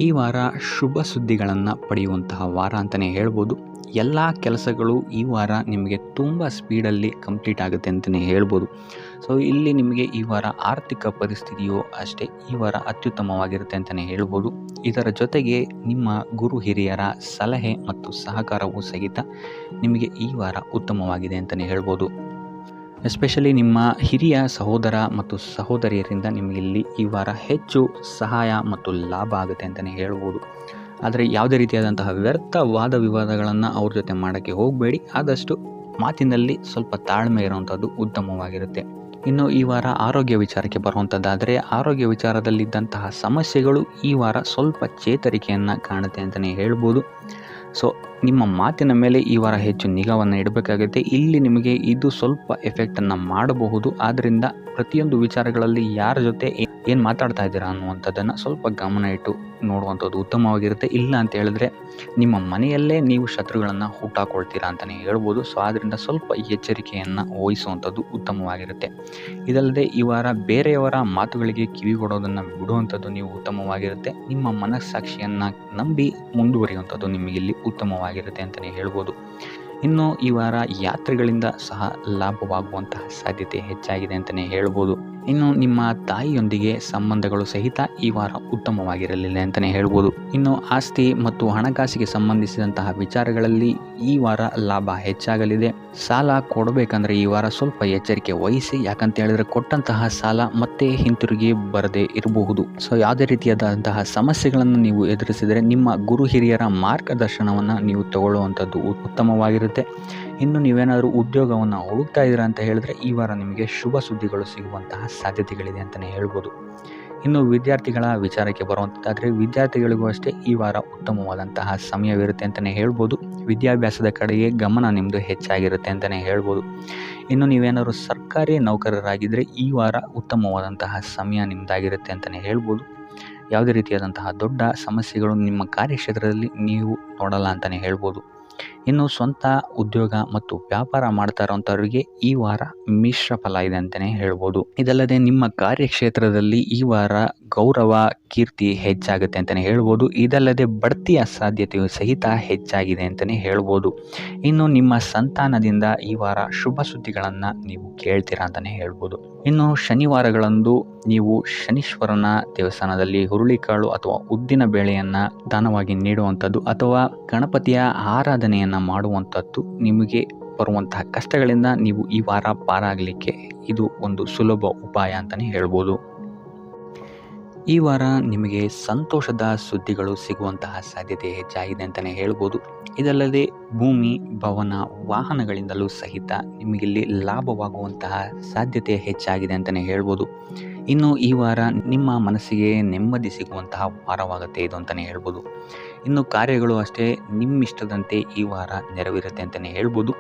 ಈ ವಾರ ಶುಭ ಸುದ್ದಿಗಳನ್ನು ಪಡೆಯುವಂತಹ ವಾರ ಅಂತಲೇ ಹೇಳ್ಬೋದು. ಎಲ್ಲ ಕೆಲಸಗಳು ಈ ವಾರ ನಿಮಗೆ ತುಂಬ ಸ್ಪೀಡಲ್ಲಿ ಕಂಪ್ಲೀಟ್ ಆಗುತ್ತೆ ಅಂತಲೇ ಹೇಳ್ಬೋದು. ಸೊ ಇಲ್ಲಿ ನಿಮಗೆ ಈ ವಾರ ಆರ್ಥಿಕ ಪರಿಸ್ಥಿತಿಯು ಅಷ್ಟೇ ಈ ವಾರ ಅತ್ಯುತ್ತಮವಾಗಿರುತ್ತೆ ಅಂತಲೇ ಹೇಳ್ಬೋದು. ಇದರ ಜೊತೆಗೆ ನಿಮ್ಮ ಗುರು ಹಿರಿಯರ ಸಲಹೆ ಮತ್ತು ಸಹಕಾರವೂ ಸಹಿತ ನಿಮಗೆ ಈ ವಾರ ಉತ್ತಮವಾಗಿದೆ ಅಂತಲೇ ಹೇಳ್ಬೋದು. ಎಸ್ಪೆಷಲಿ ನಿಮ್ಮ ಹಿರಿಯ ಸಹೋದರ ಮತ್ತು ಸಹೋದರಿಯರಿಂದ ನಿಮಗಿಲ್ಲಿ ಈ ವಾರ ಹೆಚ್ಚು ಸಹಾಯ ಮತ್ತು ಲಾಭ ಆಗುತ್ತೆ ಅಂತಲೇ ಹೇಳ್ಬೋದು. ಆದರೆ ಯಾವುದೇ ರೀತಿಯಾದಂತಹ ವ್ಯರ್ಥ ವಾದ ವಿವಾದಗಳನ್ನು ಅವ್ರ ಜೊತೆ ಮಾಡೋಕ್ಕೆ ಹೋಗಬೇಡಿ. ಆದಷ್ಟು ಮಾತಿನಲ್ಲಿ ಸ್ವಲ್ಪ ತಾಳ್ಮೆ ಇರುವಂಥದ್ದು ಉತ್ತಮವಾಗಿರುತ್ತೆ. ಇನ್ನು ಈ ವಾರ ಆರೋಗ್ಯ ವಿಚಾರಕ್ಕೆ ಬರುವಂಥದ್ದಾದರೆ ಆರೋಗ್ಯ ವಿಚಾರದಲ್ಲಿದ್ದಂತಹ ಸಮಸ್ಯೆಗಳು ಈ ವಾರ ಸ್ವಲ್ಪ ಚೇತರಿಕೆಯನ್ನು ಕಾಣುತ್ತೆ ಅಂತಲೇ ಹೇಳ್ಬೋದು. ಸೊ ನಿಮ್ಮ ಮಾತಿನ ಮೇಲೆ ಈ ವಾರ ಹೆಚ್ಚು ನಿಗಾವನ್ನು ಇಡಬೇಕಾಗುತ್ತೆ. ಇಲ್ಲಿ ನಿಮಗೆ ಇದು ಸ್ವಲ್ಪ ಎಫೆಕ್ಟನ್ನು ಮಾಡಬಹುದು. ಆದ್ದರಿಂದ ಪ್ರತಿಯೊಂದು ವಿಚಾರಗಳಲ್ಲಿ ಯಾರ ಜೊತೆ ಏನು ಮಾತಾಡ್ತಾ ಇದ್ದೀರಾ ಅನ್ನುವಂಥದ್ದನ್ನು ಸ್ವಲ್ಪ ಗಮನ ಇಟ್ಟು ನೋಡುವಂಥದ್ದು ಉತ್ತಮವಾಗಿರುತ್ತೆ. ಇಲ್ಲ ಅಂತ ಹೇಳಿದ್ರೆ ನಿಮ್ಮ ಮನೆಯಲ್ಲೇ ನೀವು ಶತ್ರುಗಳನ್ನು ಹುಟ್ಟಾಕೊಳ್ತೀರಾ ಅಂತಲೇ ಹೇಳ್ಬೋದು. ಸೊ ಆದ್ದರಿಂದ ಸ್ವಲ್ಪ ಎಚ್ಚರಿಕೆಯನ್ನು ವಹಿಸುವಂಥದ್ದು ಉತ್ತಮವಾಗಿರುತ್ತೆ. ಇದಲ್ಲದೆ ಈ ವಾರ ಬೇರೆಯವರ ಮಾತುಗಳಿಗೆ ಕಿವಿಗೊಡೋದನ್ನು ಬಿಡುವಂಥದ್ದು ನೀವು ಉತ್ತಮವಾಗಿರುತ್ತೆ. ನಿಮ್ಮ ಮನಸ್ಸಾಕ್ಷಿಯನ್ನು ನಂಬಿ ಮುಂದುವರಿಯುವಂಥದ್ದು ನಿಮಗಿಲ್ಲಿ ಉತ್ತಮವಾಗಿರುತ್ತೆ ಅಂತಲೇ ಹೇಳ್ಬೋದು. ಇನ್ನು ಈ ವಾರ ಯಾತ್ರೆಗಳಿಂದ ಸಹ ಲಾಭವಾಗುವಂತಹ ಸಾಧ್ಯತೆ ಹೆಚ್ಚಾಗಿದೆ ಅಂತಲೇ ಹೇಳ್ಬೋದು. ಇನ್ನು ನಿಮ್ಮ ತಾಯಿಯೊಂದಿಗೆ ಸಂಬಂಧಗಳು ಸಹಿತ ಈ ವಾರ ಉತ್ತಮವಾಗಿರಲಿಲ್ಲ ಅಂತಲೇ ಹೇಳ್ಬೋದು. ಇನ್ನು ಆಸ್ತಿ ಮತ್ತು ಹಣಕಾಸಿಗೆ ಸಂಬಂಧಿಸಿದಂತಹ ವಿಚಾರಗಳಲ್ಲಿ ಈ ವಾರ ಲಾಭ ಹೆಚ್ಚಾಗಲಿದೆ. ಸಾಲ ಕೊಡಬೇಕಂದ್ರೆ ಈ ವಾರ ಸ್ವಲ್ಪ ಎಚ್ಚರಿಕೆ ವಹಿಸಿ, ಯಾಕಂತ ಹೇಳಿದ್ರೆ ಕೊಟ್ಟಂತಹ ಸಾಲ ಮತ್ತೆ ಹಿಂತಿರುಗಿ ಬರದೇ ಇರಬಹುದು. ಸೊ ಯಾವುದೇ ರೀತಿಯಾದಂತಹ ಸಮಸ್ಯೆಗಳನ್ನು ನೀವು ಎದುರಿಸಿದರೆ ನಿಮ್ಮ ಗುರು ಹಿರಿಯರ ಮಾರ್ಗದರ್ಶನವನ್ನು ನೀವು ತಗೊಳ್ಳುವಂಥದ್ದು ಉತ್ತಮವಾಗಿರುತ್ತೆ. ಇನ್ನು ನೀವೇನಾದರೂ ಉದ್ಯೋಗವನ್ನು ಹುಡುಕ್ತಾ ಇದ್ದೀರಾ ಅಂತ ಹೇಳಿದ್ರೆ ಈ ವಾರ ನಿಮಗೆ ಶುಭ ಸುದ್ದಿಗಳು ಸಿಗುವಂತಹ ಸಾಧ್ಯತೆಗಳಿದೆ ಅಂತಲೇ ಹೇಳ್ಬೋದು. ಇನ್ನು ವಿದ್ಯಾರ್ಥಿಗಳ ವಿಚಾರಕ್ಕೆ ಬರುವಂಥದ್ದಾದರೆ ವಿದ್ಯಾರ್ಥಿಗಳಿಗೂ ಅಷ್ಟೇ ಈ ವಾರ ಉತ್ತಮವಾದಂತಹ ಸಮಯವಿರುತ್ತೆ ಅಂತಲೇ ಹೇಳ್ಬೋದು. ವಿದ್ಯಾಭ್ಯಾಸದ ಕಡೆಗೆ ಗಮನ ನಿಮ್ಮದು ಹೆಚ್ಚಾಗಿರುತ್ತೆ ಅಂತಲೇ ಹೇಳ್ಬೋದು. ಇನ್ನು ನೀವೇನಾದರೂ ಸರ್ಕಾರಿ ನೌಕರರಾಗಿದ್ದರೆ ಈ ವಾರ ಉತ್ತಮವಾದಂತಹ ಸಮಯ ನಿಮ್ಮದಾಗಿರುತ್ತೆ ಅಂತಲೇ ಹೇಳ್ಬೋದು. ಯಾವುದೇ ರೀತಿಯಾದಂತಹ ದೊಡ್ಡ ಸಮಸ್ಯೆಗಳು ನಿಮ್ಮ ಕಾರ್ಯಕ್ಷೇತ್ರದಲ್ಲಿ ನೀವು ನೋಡಲ್ಲ ಅಂತಲೇ ಹೇಳ್ಬೋದು. ಇನ್ನು ಸ್ವಂತ ಉದ್ಯೋಗ ಮತ್ತು ವ್ಯಾಪಾರ ಮಾಡ್ತಾ ಇರೋಂಥವ್ರಿಗೆ ಈ ವಾರ ಮಿಶ್ರ ಫಲ ಇದೆ ಅಂತಲೇ ಹೇಳ್ಬೋದು. ಇದಲ್ಲದೆ ನಿಮ್ಮ ಕಾರ್ಯಕ್ಷೇತ್ರದಲ್ಲಿ ಈ ವಾರ ಗೌರವ ಕೀರ್ತಿ ಹೆಚ್ಚಾಗುತ್ತೆ ಅಂತಲೇ ಹೇಳ್ಬೋದು. ಇದಲ್ಲದೆ ಬಡ್ತಿಯ ಸಾಧ್ಯತೆಯು ಸಹಿತ ಹೆಚ್ಚಾಗಿದೆ ಅಂತಲೇ ಹೇಳ್ಬೋದು. ಇನ್ನು ನಿಮ್ಮ ಸಂತಾನದಿಂದ ಈ ವಾರ ಶುಭ ಸುದ್ದಿಗಳನ್ನು ನೀವು ಕೇಳ್ತೀರಾ ಅಂತಲೇ ಹೇಳ್ಬೋದು. ಇನ್ನು ಶನಿವಾರಗಳಂದು ನೀವು ಶನೀಶ್ವರನ ದೇವಸ್ಥಾನದಲ್ಲಿ ಹುರುಳಿಕಾಳು ಅಥವಾ ಉದ್ದಿನ ಬೇಳೆಯನ್ನು ದಾನವಾಗಿ ನೀಡುವಂಥದ್ದು ಅಥವಾ ಗಣಪತಿಯ ಆರಾಧನೆಯನ್ನು ಮಾಡುವಂಥದ್ದು ನಿಮಗೆ ಬರುವಂತಹ ಕಷ್ಟಗಳಿಂದ ನೀವು ಈ ವಾರ ಪಾರಾಗಲಿಕ್ಕೆ ಇದು ಒಂದು ಸುಲಭ ಉಪಾಯ ಅಂತಲೇ ಹೇಳ್ಬೋದು. ಈ ವಾರ ನಿಮಗೆ ಸಂತೋಷದ ಸುದ್ದಿಗಳು ಸಿಗುವಂತಹ ಸಾಧ್ಯತೆ ಹೆಚ್ಚಾಗಿದೆ ಅಂತಲೇ ಹೇಳ್ಬೋದು. ಇದಲ್ಲದೆ ಭೂಮಿ, ಭವನ, ವಾಹನಗಳಿಂದಲೂ ಸಹಿತ ನಿಮಗಿಲ್ಲಿ ಲಾಭವಾಗುವಂತಹ ಸಾಧ್ಯತೆ ಹೆಚ್ಚಾಗಿದೆ ಅಂತಲೇ ಹೇಳ್ಬೋದು. ಇನ್ನು ಈ ವಾರ ನಿಮ್ಮ ಮನಸ್ಸಿಗೆ ನೆಮ್ಮದಿ ಸಿಗುವಂತಹ ವಾರವಾಗುತ್ತೆ ಇದು ಅಂತಲೇ ಹೇಳ್ಬೋದು. ಇನ್ನು ಕಾರ್ಯಗಳು ಅಷ್ಟೇ ನಿಮ್ಮಿಷ್ಟದಂತೆ ಈ ವಾರ ನೆರವೇರುತ್ತೆ ಅಂತಲೇ ಹೇಳ್ಬೋದು.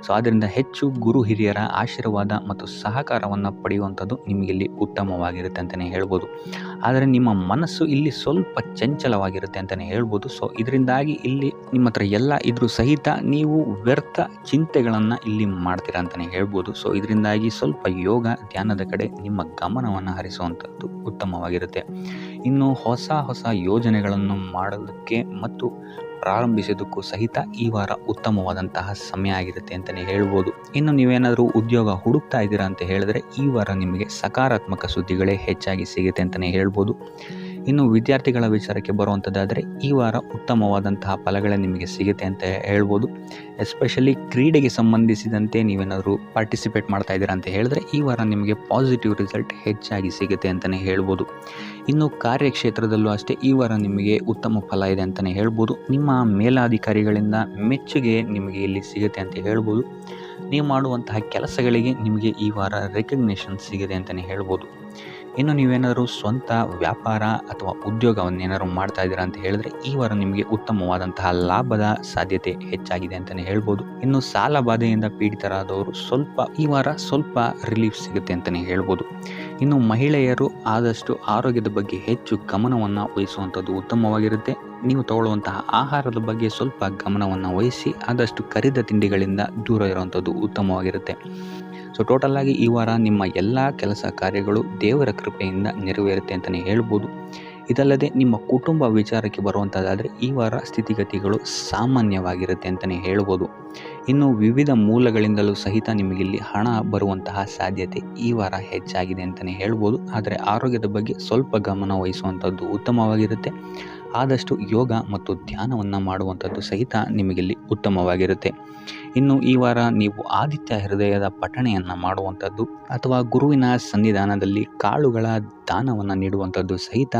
ಸೊ ಆದ್ದರಿಂದ ಹೆಚ್ಚು ಗುರು ಹಿರಿಯರ ಆಶೀರ್ವಾದ ಮತ್ತು ಸಹಕಾರವನ್ನು ಪಡೆಯುವಂಥದ್ದು ನಿಮಗಿಲ್ಲಿ ಉತ್ತಮವಾಗಿರುತ್ತೆ ಅಂತಲೇ ಹೇಳ್ಬೋದು. ಆದರೆ ನಿಮ್ಮ ಮನಸ್ಸು ಇಲ್ಲಿ ಸ್ವಲ್ಪ ಚಂಚಲವಾಗಿರುತ್ತೆ ಅಂತಲೇ ಹೇಳ್ಬೋದು. ಸೊ ಇದರಿಂದಾಗಿ ಇಲ್ಲಿ ನಿಮ್ಮ ಹತ್ರ ಎಲ್ಲ ಇದ್ರೂ ಸಹಿತ ನೀವು ವ್ಯರ್ಥ ಚಿಂತೆಗಳನ್ನು ಇಲ್ಲಿ ಮಾಡ್ತೀರಾ ಅಂತಲೇ ಹೇಳ್ಬೋದು. ಸೊ ಇದರಿಂದಾಗಿ ಸ್ವಲ್ಪ ಯೋಗ ಧ್ಯಾನದ ಕಡೆ ನಿಮ್ಮ ಗಮನವನ್ನು ಹರಿಸುವಂಥದ್ದು ಉತ್ತಮವಾಗಿರುತ್ತೆ. ಇನ್ನು ಹೊಸ ಯೋಜನೆಗಳನ್ನು ಮಾಡೋದಕ್ಕೆ ಮತ್ತು ಪ್ರಾರಂಭಿಸೋದಕ್ಕೂ ಸಹಿತ ಈ ವಾರ ಉತ್ತಮವಾದಂತಹ ಸಮಯ ಆಗಿರುತ್ತೆ ಅಂತಲೇ ಹೇಳ್ಬೋದು. ಇನ್ನು ನೀವೇನಾದರೂ ಉದ್ಯೋಗ ಹುಡುಕ್ತಾ ಇದ್ದೀರಾ ಅಂತ ಹೇಳಿದ್ರೆ ಈ ವಾರ ನಿಮಗೆ ಸಕಾರಾತ್ಮಕ ಸುದ್ದಿಗಳೇ ಹೆಚ್ಚಾಗಿ ಸಿಗುತ್ತೆ ಅಂತಲೇ ಹೇಳ್ಬೋದು. ಇನ್ನು ವಿದ್ಯಾರ್ಥಿಗಳ ವಿಚಾರಕ್ಕೆ ಬರುವಂಥದ್ದಾದರೆ ಈ ವಾರ ಉತ್ತಮವಾದಂತಹ ಫಲಗಳೇ ನಿಮಗೆ ಸಿಗುತ್ತೆ ಅಂತ ಹೇಳ್ಬೋದು. ಎಸ್ಪೆಷಲಿ ಕ್ರೀಡೆಗೆ ಸಂಬಂಧಿಸಿದಂತೆ ನೀವೇನಾದರೂ ಪಾರ್ಟಿಸಿಪೇಟ್ ಮಾಡ್ತಾ ಇದ್ದೀರಾ ಅಂತ ಹೇಳಿದ್ರೆ ಈ ವಾರ ನಿಮಗೆ ಪಾಸಿಟಿವ್ ರಿಸಲ್ಟ್ ಹೆಚ್ಚಾಗಿ ಸಿಗುತ್ತೆ ಅಂತಲೇ ಹೇಳ್ಬೋದು. ಇನ್ನು ಕಾರ್ಯಕ್ಷೇತ್ರದಲ್ಲೂ ಅಷ್ಟೇ ಈ ವಾರ ನಿಮಗೆ ಉತ್ತಮ ಫಲ ಇದೆ ಅಂತಲೇ ಹೇಳ್ಬೋದು. ನಿಮ್ಮ ಮೇಲಾಧಿಕಾರಿಗಳಿಂದ ಮೆಚ್ಚುಗೆ ನಿಮಗೆ ಇಲ್ಲಿ ಸಿಗುತ್ತೆ ಅಂತ ಹೇಳ್ಬೋದು. ನೀವು ಮಾಡುವಂತಹ ಕೆಲಸಗಳಿಗೆ ನಿಮಗೆ ಈ ವಾರ ರೆಕಗ್ನೇಷನ್ ಸಿಗುತ್ತೆ ಅಂತಲೇ ಹೇಳ್ಬೋದು. ಇನ್ನು ನೀವೇನಾದರೂ ಸ್ವಂತ ವ್ಯಾಪಾರ ಅಥವಾ ಉದ್ಯೋಗವನ್ನೇನಾದ್ರು ಮಾಡ್ತಾ ಇದ್ದೀರಾ ಅಂತ ಹೇಳಿದ್ರೆ ಈ ವಾರ ನಿಮಗೆ ಉತ್ತಮವಾದಂತಹ ಲಾಭದ ಸಾಧ್ಯತೆ ಹೆಚ್ಚಾಗಿದೆ ಅಂತಲೇ ಹೇಳ್ಬೋದು. ಇನ್ನು ಸಾಲ ಬಾಧೆಯಿಂದ ಪೀಡಿತರಾದವರು ಈ ವಾರ ಸ್ವಲ್ಪ ರಿಲೀಫ್ ಸಿಗುತ್ತೆ ಅಂತಲೇ ಹೇಳ್ಬೋದು. ಇನ್ನು ಮಹಿಳೆಯರು ಆದಷ್ಟು ಆರೋಗ್ಯದ ಬಗ್ಗೆ ಹೆಚ್ಚು ಗಮನವನ್ನು ವಹಿಸುವಂಥದ್ದು ಉತ್ತಮವಾಗಿರುತ್ತೆ. ನೀವು ತಗೊಳ್ಳುವಂತಹ ಆಹಾರದ ಬಗ್ಗೆ ಸ್ವಲ್ಪ ಗಮನವನ್ನು ವಹಿಸಿ ಆದಷ್ಟು ಕರಿದ ತಿಂಡಿಗಳಿಂದ ದೂರ ಇರುವಂಥದ್ದು ಉತ್ತಮವಾಗಿರುತ್ತೆ. ಸೊ ಟೋಟಲಾಗಿ ಈ ವಾರ ನಿಮ್ಮ ಎಲ್ಲ ಕೆಲಸ ಕಾರ್ಯಗಳು ದೇವರ ಕೃಪೆಯಿಂದ ನೆರವೇರುತ್ತೆ ಅಂತಲೇ ಹೇಳ್ಬೋದು. ಇದಲ್ಲದೆ ನಿಮ್ಮ ಕುಟುಂಬ ವಿಚಾರಕ್ಕೆ ಬರುವಂಥದ್ದಾದರೆ ಈ ವಾರ ಸ್ಥಿತಿಗತಿಗಳು ಸಾಮಾನ್ಯವಾಗಿರುತ್ತೆ ಅಂತಲೇ ಹೇಳ್ಬೋದು. ಇನ್ನು ವಿವಿಧ ಮೂಲಗಳಿಂದಲೂ ಸಹಿತ ನಿಮಗಿಲ್ಲಿ ಹಣ ಬರುವಂತಹ ಸಾಧ್ಯತೆ ಈ ವಾರ ಹೆಚ್ಚಾಗಿದೆ ಅಂತಲೇ ಹೇಳ್ಬೋದು. ಆದರೆ ಆರೋಗ್ಯದ ಬಗ್ಗೆ ಸ್ವಲ್ಪ ಗಮನ ವಹಿಸುವಂಥದ್ದು ಉತ್ತಮವಾಗಿರುತ್ತೆ. ಆದಷ್ಟು ಯೋಗ ಮತ್ತು ಧ್ಯಾನವನ್ನು ಮಾಡುವಂಥದ್ದು ಸಹಿತ ನಿಮಗಿಲ್ಲಿ ಉತ್ತಮವಾಗಿರುತ್ತೆ. ಇನ್ನು ಈ ವಾರ ನೀವು ಆದಿತ್ಯ ಹೃದಯದ ಪಠಣೆಯನ್ನು ಮಾಡುವಂಥದ್ದು ಅಥವಾ ಗುರುವಿನ ಸನ್ನಿಧಾನದಲ್ಲಿ ಕಾಳುಗಳ ದಾನವನ್ನು ನೀಡುವಂಥದ್ದು ಸಹಿತ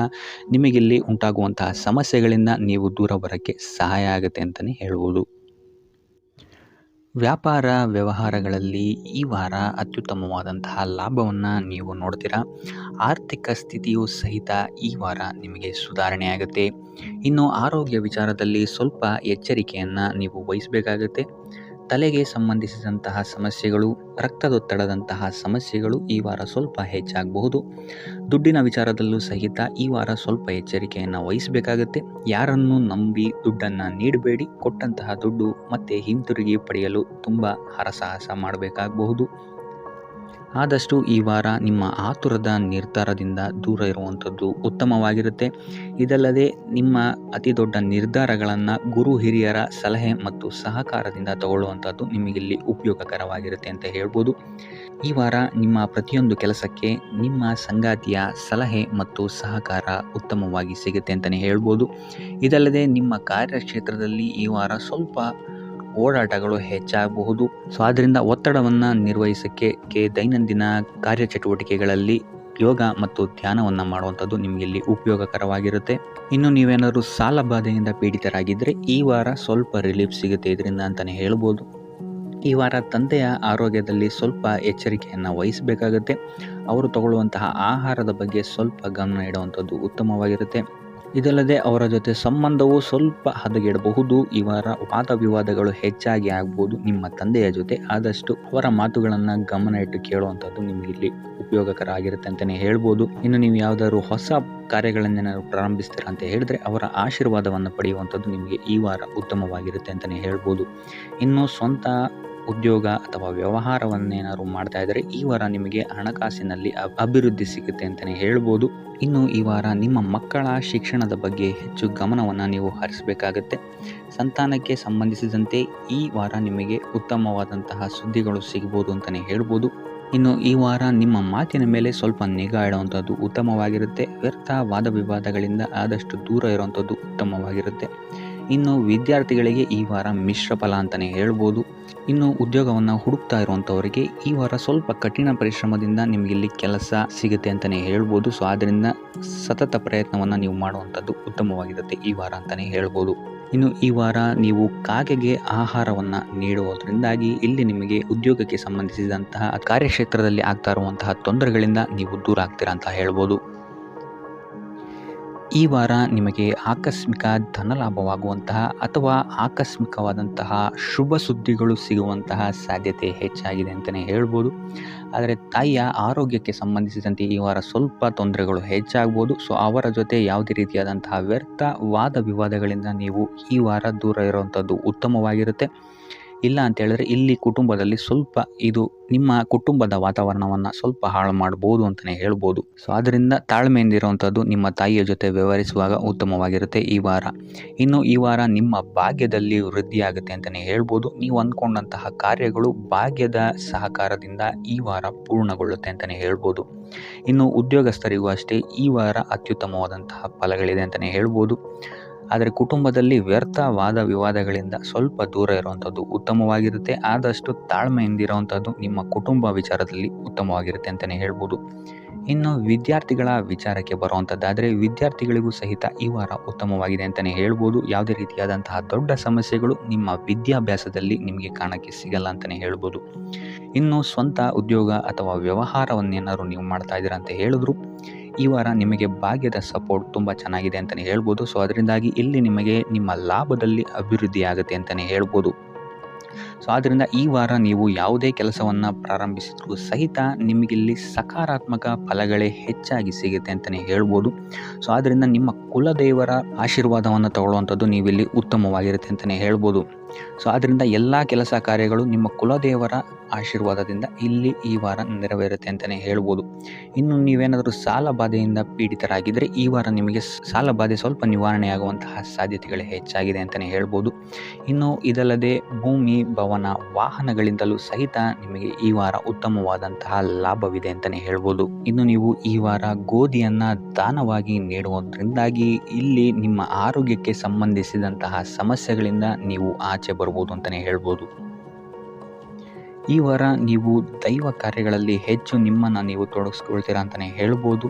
ನಿಮಗಿಲ್ಲಿ ಉಂಟಾಗುವಂತಹ ಸಮಸ್ಯೆಗಳಿಂದ ನೀವು ದೂರ ಬರೋಕ್ಕೆ ಸಹಾಯ ಆಗುತ್ತೆ ಅಂತಲೇ ಹೇಳ್ಬೋದು. ವ್ಯಾಪಾರ ವ್ಯವಹಾರಗಳಲ್ಲಿ ಈ ವಾರ ಅತ್ಯುತ್ತಮವಾದಂತಹ ಲಾಭವನ್ನು ನೀವು ನೋಡ್ತೀರಾ. ಆರ್ಥಿಕ ಸ್ಥಿತಿಯೂ ಸಹಿತ ಈ ವಾರ ನಿಮಗೆ ಸುಧಾರಣೆ ಆಗುತ್ತೆ. ಇನ್ನು ಆರೋಗ್ಯ ವಿಚಾರದಲ್ಲಿ ಸ್ವಲ್ಪ ಎಚ್ಚರಿಕೆಯನ್ನು ನೀವು ವಹಿಸಬೇಕಾಗುತ್ತೆ. ತಲೆಗೆ ಸಂಬಂಧಿಸಿದಂತಹ ಸಮಸ್ಯೆಗಳು, ರಕ್ತದೊತ್ತಡದಂತಹ ಸಮಸ್ಯೆಗಳು ಈ ವಾರ ಸ್ವಲ್ಪ ಹೆಚ್ಚಾಗಬಹುದು. ದುಡ್ಡಿನ ವಿಚಾರದಲ್ಲೂ ಸಹಿತ ಈ ವಾರ ಸ್ವಲ್ಪ ಎಚ್ಚರಿಕೆಯನ್ನು ವಹಿಸಬೇಕಾಗುತ್ತೆ. ಯಾರನ್ನು ನಂಬಿ ದುಡ್ಡನ್ನು ನೀಡಬೇಡಿ. ಕೊಟ್ಟಂತಹ ದುಡ್ಡು ಮತ್ತೆ ಹಿಂತಿರುಗಿ ಪಡೆಯಲು ತುಂಬ ಹರಸಾಹಸ ಮಾಡಬೇಕಾಗಬಹುದು. ಆದಷ್ಟು ಈ ವಾರ ನಿಮ್ಮ ಆತುರದ ನಿರ್ಧಾರದಿಂದ ದೂರ ಇರುವಂಥದ್ದು ಉತ್ತಮವಾಗಿರುತ್ತೆ. ಇದಲ್ಲದೆ ನಿಮ್ಮ ಅತಿ ದೊಡ್ಡ ನಿರ್ಧಾರಗಳನ್ನು ಗುರು ಹಿರಿಯರ ಸಲಹೆ ಮತ್ತು ಸಹಕಾರದಿಂದ ತಗೊಳ್ಳುವಂಥದ್ದು ನಿಮಗಿಲ್ಲಿ ಉಪಯೋಗಕರವಾಗಿರುತ್ತೆ ಅಂತ ಹೇಳ್ಬೋದು. ಈ ವಾರ ನಿಮ್ಮ ಪ್ರತಿಯೊಂದು ಕೆಲಸಕ್ಕೆ ನಿಮ್ಮ ಸಂಗಾತಿಯ ಸಲಹೆ ಮತ್ತು ಸಹಕಾರ ಉತ್ತಮವಾಗಿ ಸಿಗುತ್ತೆ ಅಂತಲೇ ಹೇಳ್ಬೋದು. ಇದಲ್ಲದೆ ನಿಮ್ಮ ಕಾರ್ಯಕ್ಷೇತ್ರದಲ್ಲಿ ಈ ವಾರ ಸ್ವಲ್ಪ ಓಡಾಟಗಳು ಹೆಚ್ಚಾಗಬಹುದು. ಸೊ ಆದ್ದರಿಂದ ಒತ್ತಡವನ್ನು ನಿರ್ವಹಿಸೋಕ್ಕೆ ದೈನಂದಿನ ಕಾರ್ಯಚಟುವಟಿಕೆಗಳಲ್ಲಿ ಯೋಗ ಮತ್ತು ಧ್ಯಾನವನ್ನು ಮಾಡುವಂಥದ್ದು ನಿಮಗಿಲ್ಲಿ ಉಪಯೋಗಕರವಾಗಿರುತ್ತೆ. ಇನ್ನು ನೀವೇನಾದರೂ ಸಾಲ ಬಾಧೆಯಿಂದ ಪೀಡಿತರಾಗಿದ್ದರೆ ಈ ವಾರ ಸ್ವಲ್ಪ ರಿಲೀಫ್ ಸಿಗುತ್ತೆ ಇದರಿಂದ ಅಂತಲೇ ಹೇಳ್ಬೋದು. ಈ ವಾರ ತಂದೆಯ ಆರೋಗ್ಯದಲ್ಲಿ ಸ್ವಲ್ಪ ಎಚ್ಚರಿಕೆಯನ್ನು ವಹಿಸಬೇಕಾಗುತ್ತೆ. ಅವರು ತಗೊಳ್ಳುವಂತಹ ಆಹಾರದ ಬಗ್ಗೆ ಸ್ವಲ್ಪ ಗಮನ ಇಡುವಂಥದ್ದು ಉತ್ತಮವಾಗಿರುತ್ತೆ. ಇದಲ್ಲದೆ ಅವರ ಜೊತೆ ಸಂಬಂಧವು ಸ್ವಲ್ಪ ಹದಗೆಡಬಹುದು. ಈ ವಾರ ವಾದ ವಿವಾದಗಳು ಹೆಚ್ಚಾಗಿ ಆಗ್ಬೋದು ನಿಮ್ಮ ತಂದೆಯ ಜೊತೆ. ಆದಷ್ಟು ಅವರ ಮಾತುಗಳನ್ನು ಗಮನ ಇಟ್ಟು ಕೇಳುವಂಥದ್ದು ನಿಮಗಿಲ್ಲಿ ಉಪಯೋಗಕರ ಆಗಿರುತ್ತೆ ಅಂತಲೇ ಹೇಳ್ಬೋದು. ಇನ್ನು ನೀವು ಯಾವುದಾದ್ರು ಹೊಸ ಕಾರ್ಯಗಳನ್ನೇನಾದ್ರು ಪ್ರಾರಂಭಿಸ್ತೀರಾ ಅಂತ ಹೇಳಿದ್ರೆ ಅವರ ಆಶೀರ್ವಾದವನ್ನು ಪಡೆಯುವಂಥದ್ದು ನಿಮಗೆ ಈ ವಾರ ಉತ್ತಮವಾಗಿರುತ್ತೆ ಅಂತಲೇ ಹೇಳ್ಬೋದು. ಇನ್ನು ಸ್ವಂತ ಉದ್ಯೋಗ ಅಥವಾ ವ್ಯವಹಾರವನ್ನೇನಾದ್ರು ಮಾಡ್ತಾ ಇದ್ದರೆ ಈ ವಾರ ನಿಮಗೆ ಹಣಕಾಸಿನಲ್ಲಿ ಅಭಿವೃದ್ಧಿ ಸಿಗುತ್ತೆ ಅಂತಲೇ ಹೇಳ್ಬೋದು. ಇನ್ನು ಈ ವಾರ ನಿಮ್ಮ ಮಕ್ಕಳ ಶಿಕ್ಷಣದ ಬಗ್ಗೆ ಹೆಚ್ಚು ಗಮನವನ್ನು ನೀವು ಹರಿಸಬೇಕಾಗತ್ತೆ. ಸಂತಾನಕ್ಕೆ ಸಂಬಂಧಿಸಿದಂತೆ ಈ ವಾರ ನಿಮಗೆ ಉತ್ತಮವಾದಂತಹ ಸುದ್ದಿಗಳು ಸಿಗ್ಬೋದು ಅಂತಲೇ ಹೇಳ್ಬೋದು. ಇನ್ನು ಈ ವಾರ ನಿಮ್ಮ ಮಾತಿನ ಮೇಲೆ ಸ್ವಲ್ಪ ನಿಗಾ ಇಡುವಂಥದ್ದು ಉತ್ತಮವಾಗಿರುತ್ತೆ. ವ್ಯರ್ಥ ವಾದ ವಿವಾದಗಳಿಂದ ಆದಷ್ಟು ದೂರ ಇರುವಂಥದ್ದು ಉತ್ತಮವಾಗಿರುತ್ತೆ. ಇನ್ನು ವಿದ್ಯಾರ್ಥಿಗಳಿಗೆ ಈ ವಾರ ಮಿಶ್ರ ಫಲ ಅಂತಲೇ ಹೇಳ್ಬೋದು. ಇನ್ನು ಉದ್ಯೋಗವನ್ನು ಹುಡುಕ್ತಾ ಇರುವಂಥವರಿಗೆ ಈ ವಾರ ಸ್ವಲ್ಪ ಕಠಿಣ ಪರಿಶ್ರಮದಿಂದ ನಿಮಗಿಲ್ಲಿ ಕೆಲಸ ಸಿಗುತ್ತೆ ಅಂತಲೇ ಹೇಳ್ಬೋದು. ಸೊ ಆದ್ದರಿಂದ ಸತತ ಪ್ರಯತ್ನವನ್ನು ನೀವು ಮಾಡುವಂಥದ್ದು ಉತ್ತಮವಾಗಿರುತ್ತೆ ಈ ವಾರ ಅಂತಲೇ ಹೇಳ್ಬೋದು. ಇನ್ನು ಈ ವಾರ ನೀವು ಕಾಗೆಗೆ ಆಹಾರವನ್ನು ನೀಡುವುದರಿಂದಾಗಿ ಇಲ್ಲಿ ನಿಮಗೆ ಉದ್ಯೋಗಕ್ಕೆ ಸಂಬಂಧಿಸಿದಂತಹ ಕಾರ್ಯಕ್ಷೇತ್ರದಲ್ಲಿ ಆಗ್ತಾ ಇರುವಂತಹ ತೊಂದರೆಗಳಿಂದ ನೀವು ದೂರ ಆಗ್ತೀರಾ ಅಂತ ಹೇಳ್ಬೋದು. ಈ ವಾರ ನಿಮಗೆ ಆಕಸ್ಮಿಕ ಧನಲಾಭವಾಗುವಂತಹ ಅಥವಾ ಆಕಸ್ಮಿಕವಾದಂತಹ ಶುಭ ಸುದ್ದಿಗಳು ಸಿಗುವಂತಹ ಸಾಧ್ಯತೆ ಹೆಚ್ಚಾಗಿದೆ ಅಂತಲೇ ಹೇಳ್ಬೋದು. ಆದರೆ ತಾಯಿಯ ಆರೋಗ್ಯಕ್ಕೆ ಸಂಬಂಧಿಸಿದಂತೆ ಈ ವಾರ ಸ್ವಲ್ಪ ತೊಂದರೆಗಳು ಹೆಚ್ಚಾಗ್ಬೋದು. ಸೊ ಅವರ ಜೊತೆ ಯಾವುದೇ ರೀತಿಯಾದಂತಹ ವ್ಯರ್ಥ ವಾದ ವಿವಾದಗಳಿಂದ ನೀವು ಈ ವಾರ ದೂರ ಇರುವಂಥದ್ದು ಉತ್ತಮವಾಗಿರುತ್ತೆ. ಇಲ್ಲ ಅಂತ ಹೇಳಿದ್ರೆ ಇಲ್ಲಿ ಕುಟುಂಬದಲ್ಲಿ ಸ್ವಲ್ಪ ಇದು ನಿಮ್ಮ ಕುಟುಂಬದ ವಾತಾವರಣವನ್ನು ಸ್ವಲ್ಪ ಹಾಳು ಮಾಡ್ಬೋದು ಅಂತಲೇ ಹೇಳ್ಬೋದು. ಸೊ ಅದರಿಂದ ತಾಳ್ಮೆಯಿಂದ ಇರುವಂಥದ್ದು ನಿಮ್ಮ ತಾಯಿಯ ಜೊತೆ ವ್ಯವಹರಿಸುವಾಗ ಉತ್ತಮವಾಗಿರುತ್ತೆ ಈ ವಾರ. ಇನ್ನು ಈ ವಾರ ನಿಮ್ಮ ಭಾಗ್ಯದಲ್ಲಿ ವೃದ್ಧಿಯಾಗುತ್ತೆ ಅಂತಲೇ ಹೇಳ್ಬೋದು. ನೀವು ಅಂದ್ಕೊಂಡಂತಹ ಕಾರ್ಯಗಳು ಭಾಗ್ಯದ ಸಹಕಾರದಿಂದ ಈ ವಾರ ಪೂರ್ಣಗೊಳ್ಳುತ್ತೆ ಅಂತಲೇ ಹೇಳ್ಬೋದು. ಇನ್ನು ಉದ್ಯೋಗಸ್ಥರಿಗೂ ಅಷ್ಟೇ ಈ ವಾರ ಅತ್ಯುತ್ತಮವಾದಂತಹ ಫಲಗಳಿದೆ ಅಂತಲೇ ಹೇಳ್ಬೋದು. ಆದರೆ ಕುಟುಂಬದಲ್ಲಿ ವ್ಯರ್ಥ ವಾದ ವಿವಾದಗಳಿಂದ ಸ್ವಲ್ಪ ದೂರ ಇರುವಂಥದ್ದು ಉತ್ತಮವಾಗಿರುತ್ತೆ. ಆದಷ್ಟು ತಾಳ್ಮೆಯಿಂದ ಇರುವಂಥದ್ದು ನಿಮ್ಮ ಕುಟುಂಬ ವಿಚಾರದಲ್ಲಿ ಉತ್ತಮವಾಗಿರುತ್ತೆ ಅಂತಲೇ ಹೇಳ್ಬೋದು. ಇನ್ನು ವಿದ್ಯಾರ್ಥಿಗಳ ವಿಚಾರಕ್ಕೆ ಬರುವಂಥದ್ದಾದರೆ ವಿದ್ಯಾರ್ಥಿಗಳಿಗೂ ಸಹಿತ ಈ ವಾರ ಉತ್ತಮವಾಗಿದೆ ಅಂತಲೇ ಹೇಳ್ಬೋದು. ಯಾವುದೇ ರೀತಿಯಾದಂತಹ ದೊಡ್ಡ ಸಮಸ್ಯೆಗಳು ನಿಮ್ಮ ವಿದ್ಯಾಭ್ಯಾಸದಲ್ಲಿ ನಿಮಗೆ ಕಾಣಕ್ಕೆ ಸಿಗಲ್ಲ ಅಂತಲೇ ಹೇಳ್ಬೋದು. ಇನ್ನು ಸ್ವಂತ ಉದ್ಯೋಗ ಅಥವಾ ವ್ಯವಹಾರವನ್ನೇನಾದ್ರು ನೀವು ಮಾಡ್ತಾ ಇದ್ದೀರಾ ಅಂತ ಹೇಳಿದ್ರು ಈ ವಾರ ನಿಮಗೆ ಭಾಗ್ಯದ ಸಪೋರ್ಟ್ ತುಂಬ ಚೆನ್ನಾಗಿದೆ ಅಂತಲೇ ಹೇಳ್ಬೋದು. ಸೊ ಅದರಿಂದಾಗಿ ಇಲ್ಲಿ ನಿಮಗೆ ನಿಮ್ಮ ಲಾಭದಲ್ಲಿ ಅಭಿವೃದ್ಧಿ ಆಗುತ್ತೆ ಅಂತಲೇ ಹೇಳ್ಬೋದು. ಸೊ ಆದ್ದರಿಂದ ಈ ವಾರ ನೀವು ಯಾವುದೇ ಕೆಲಸವನ್ನು ಪ್ರಾರಂಭಿಸಿದ್ರೂ ಸಹಿತ ನಿಮಗಿಲ್ಲಿ ಸಕಾರಾತ್ಮಕ ಫಲಗಳೇ ಹೆಚ್ಚಾಗಿ ಸಿಗುತ್ತೆ ಅಂತಲೇ ಹೇಳ್ಬೋದು. ಸೊ ಆದ್ದರಿಂದ ನಿಮ್ಮ ಕುಲದೇವರ ಆಶೀರ್ವಾದವನ್ನು ತಗೊಳ್ಳುವಂಥದ್ದು ನೀವಿಲ್ಲಿ ಉತ್ತಮವಾಗಿರುತ್ತೆ ಅಂತಲೇ ಹೇಳ್ಬೋದು. ಸೊ ಆದ್ದರಿಂದ ಎಲ್ಲ ಕೆಲಸ ಕಾರ್ಯಗಳು ನಿಮ್ಮ ಕುಲದೇವರ ಆಶೀರ್ವಾದದಿಂದ ಇಲ್ಲಿ ಈ ವಾರ ನೆರವೇರುತ್ತೆ ಅಂತಲೇ ಹೇಳ್ಬೋದು. ಇನ್ನು ನೀವೇನಾದರೂ ಸಾಲ ಬಾಧೆಯಿಂದ ಪೀಡಿತರಾಗಿದ್ದರೆ ಈ ವಾರ ನಿಮಗೆ ಸಾಲ ಬಾಧೆ ಸ್ವಲ್ಪ ನಿವಾರಣೆಯಾಗುವಂತಹ ಸಾಧ್ಯತೆಗಳು ಹೆಚ್ಚಾಗಿದೆ ಅಂತಲೇ ಹೇಳ್ಬೋದು. ಇನ್ನು ಇದಲ್ಲದೆ ಭೂಮಿ, ಭವನ, ವಾಹನಗಳಿಂದಲೂ ಸಹಿತ ನಿಮಗೆ ಈ ವಾರ ಉತ್ತಮವಾದಂತಹ ಲಾಭವಿದೆ ಅಂತಲೇ ಹೇಳ್ಬೋದು. ಇನ್ನು ನೀವು ಈ ವಾರ ಗೋಧಿಯನ್ನು ದಾನವಾಗಿ ನೀಡುವುದರಿಂದಾಗಿ ಇಲ್ಲಿ ನಿಮ್ಮ ಆರೋಗ್ಯಕ್ಕೆ ಸಂಬಂಧಿಸಿದಂತಹ ಸಮಸ್ಯೆಗಳಿಂದ ನೀವು ಆಚೆ ಬರ್ಬೋದು ಅಂತಲೇ ಹೇಳ್ಬೋದು. ಈ ವಾರ ನೀವು ದೈವ ಕಾರ್ಯಗಳಲ್ಲಿ ಹೆಚ್ಚು ನಿಮ್ಮನ್ನು ನೀವು ತೊಡಗಿಸ್ಕೊಳ್ತೀರಾ ಅಂತಲೇ ಹೇಳ್ಬೋದು.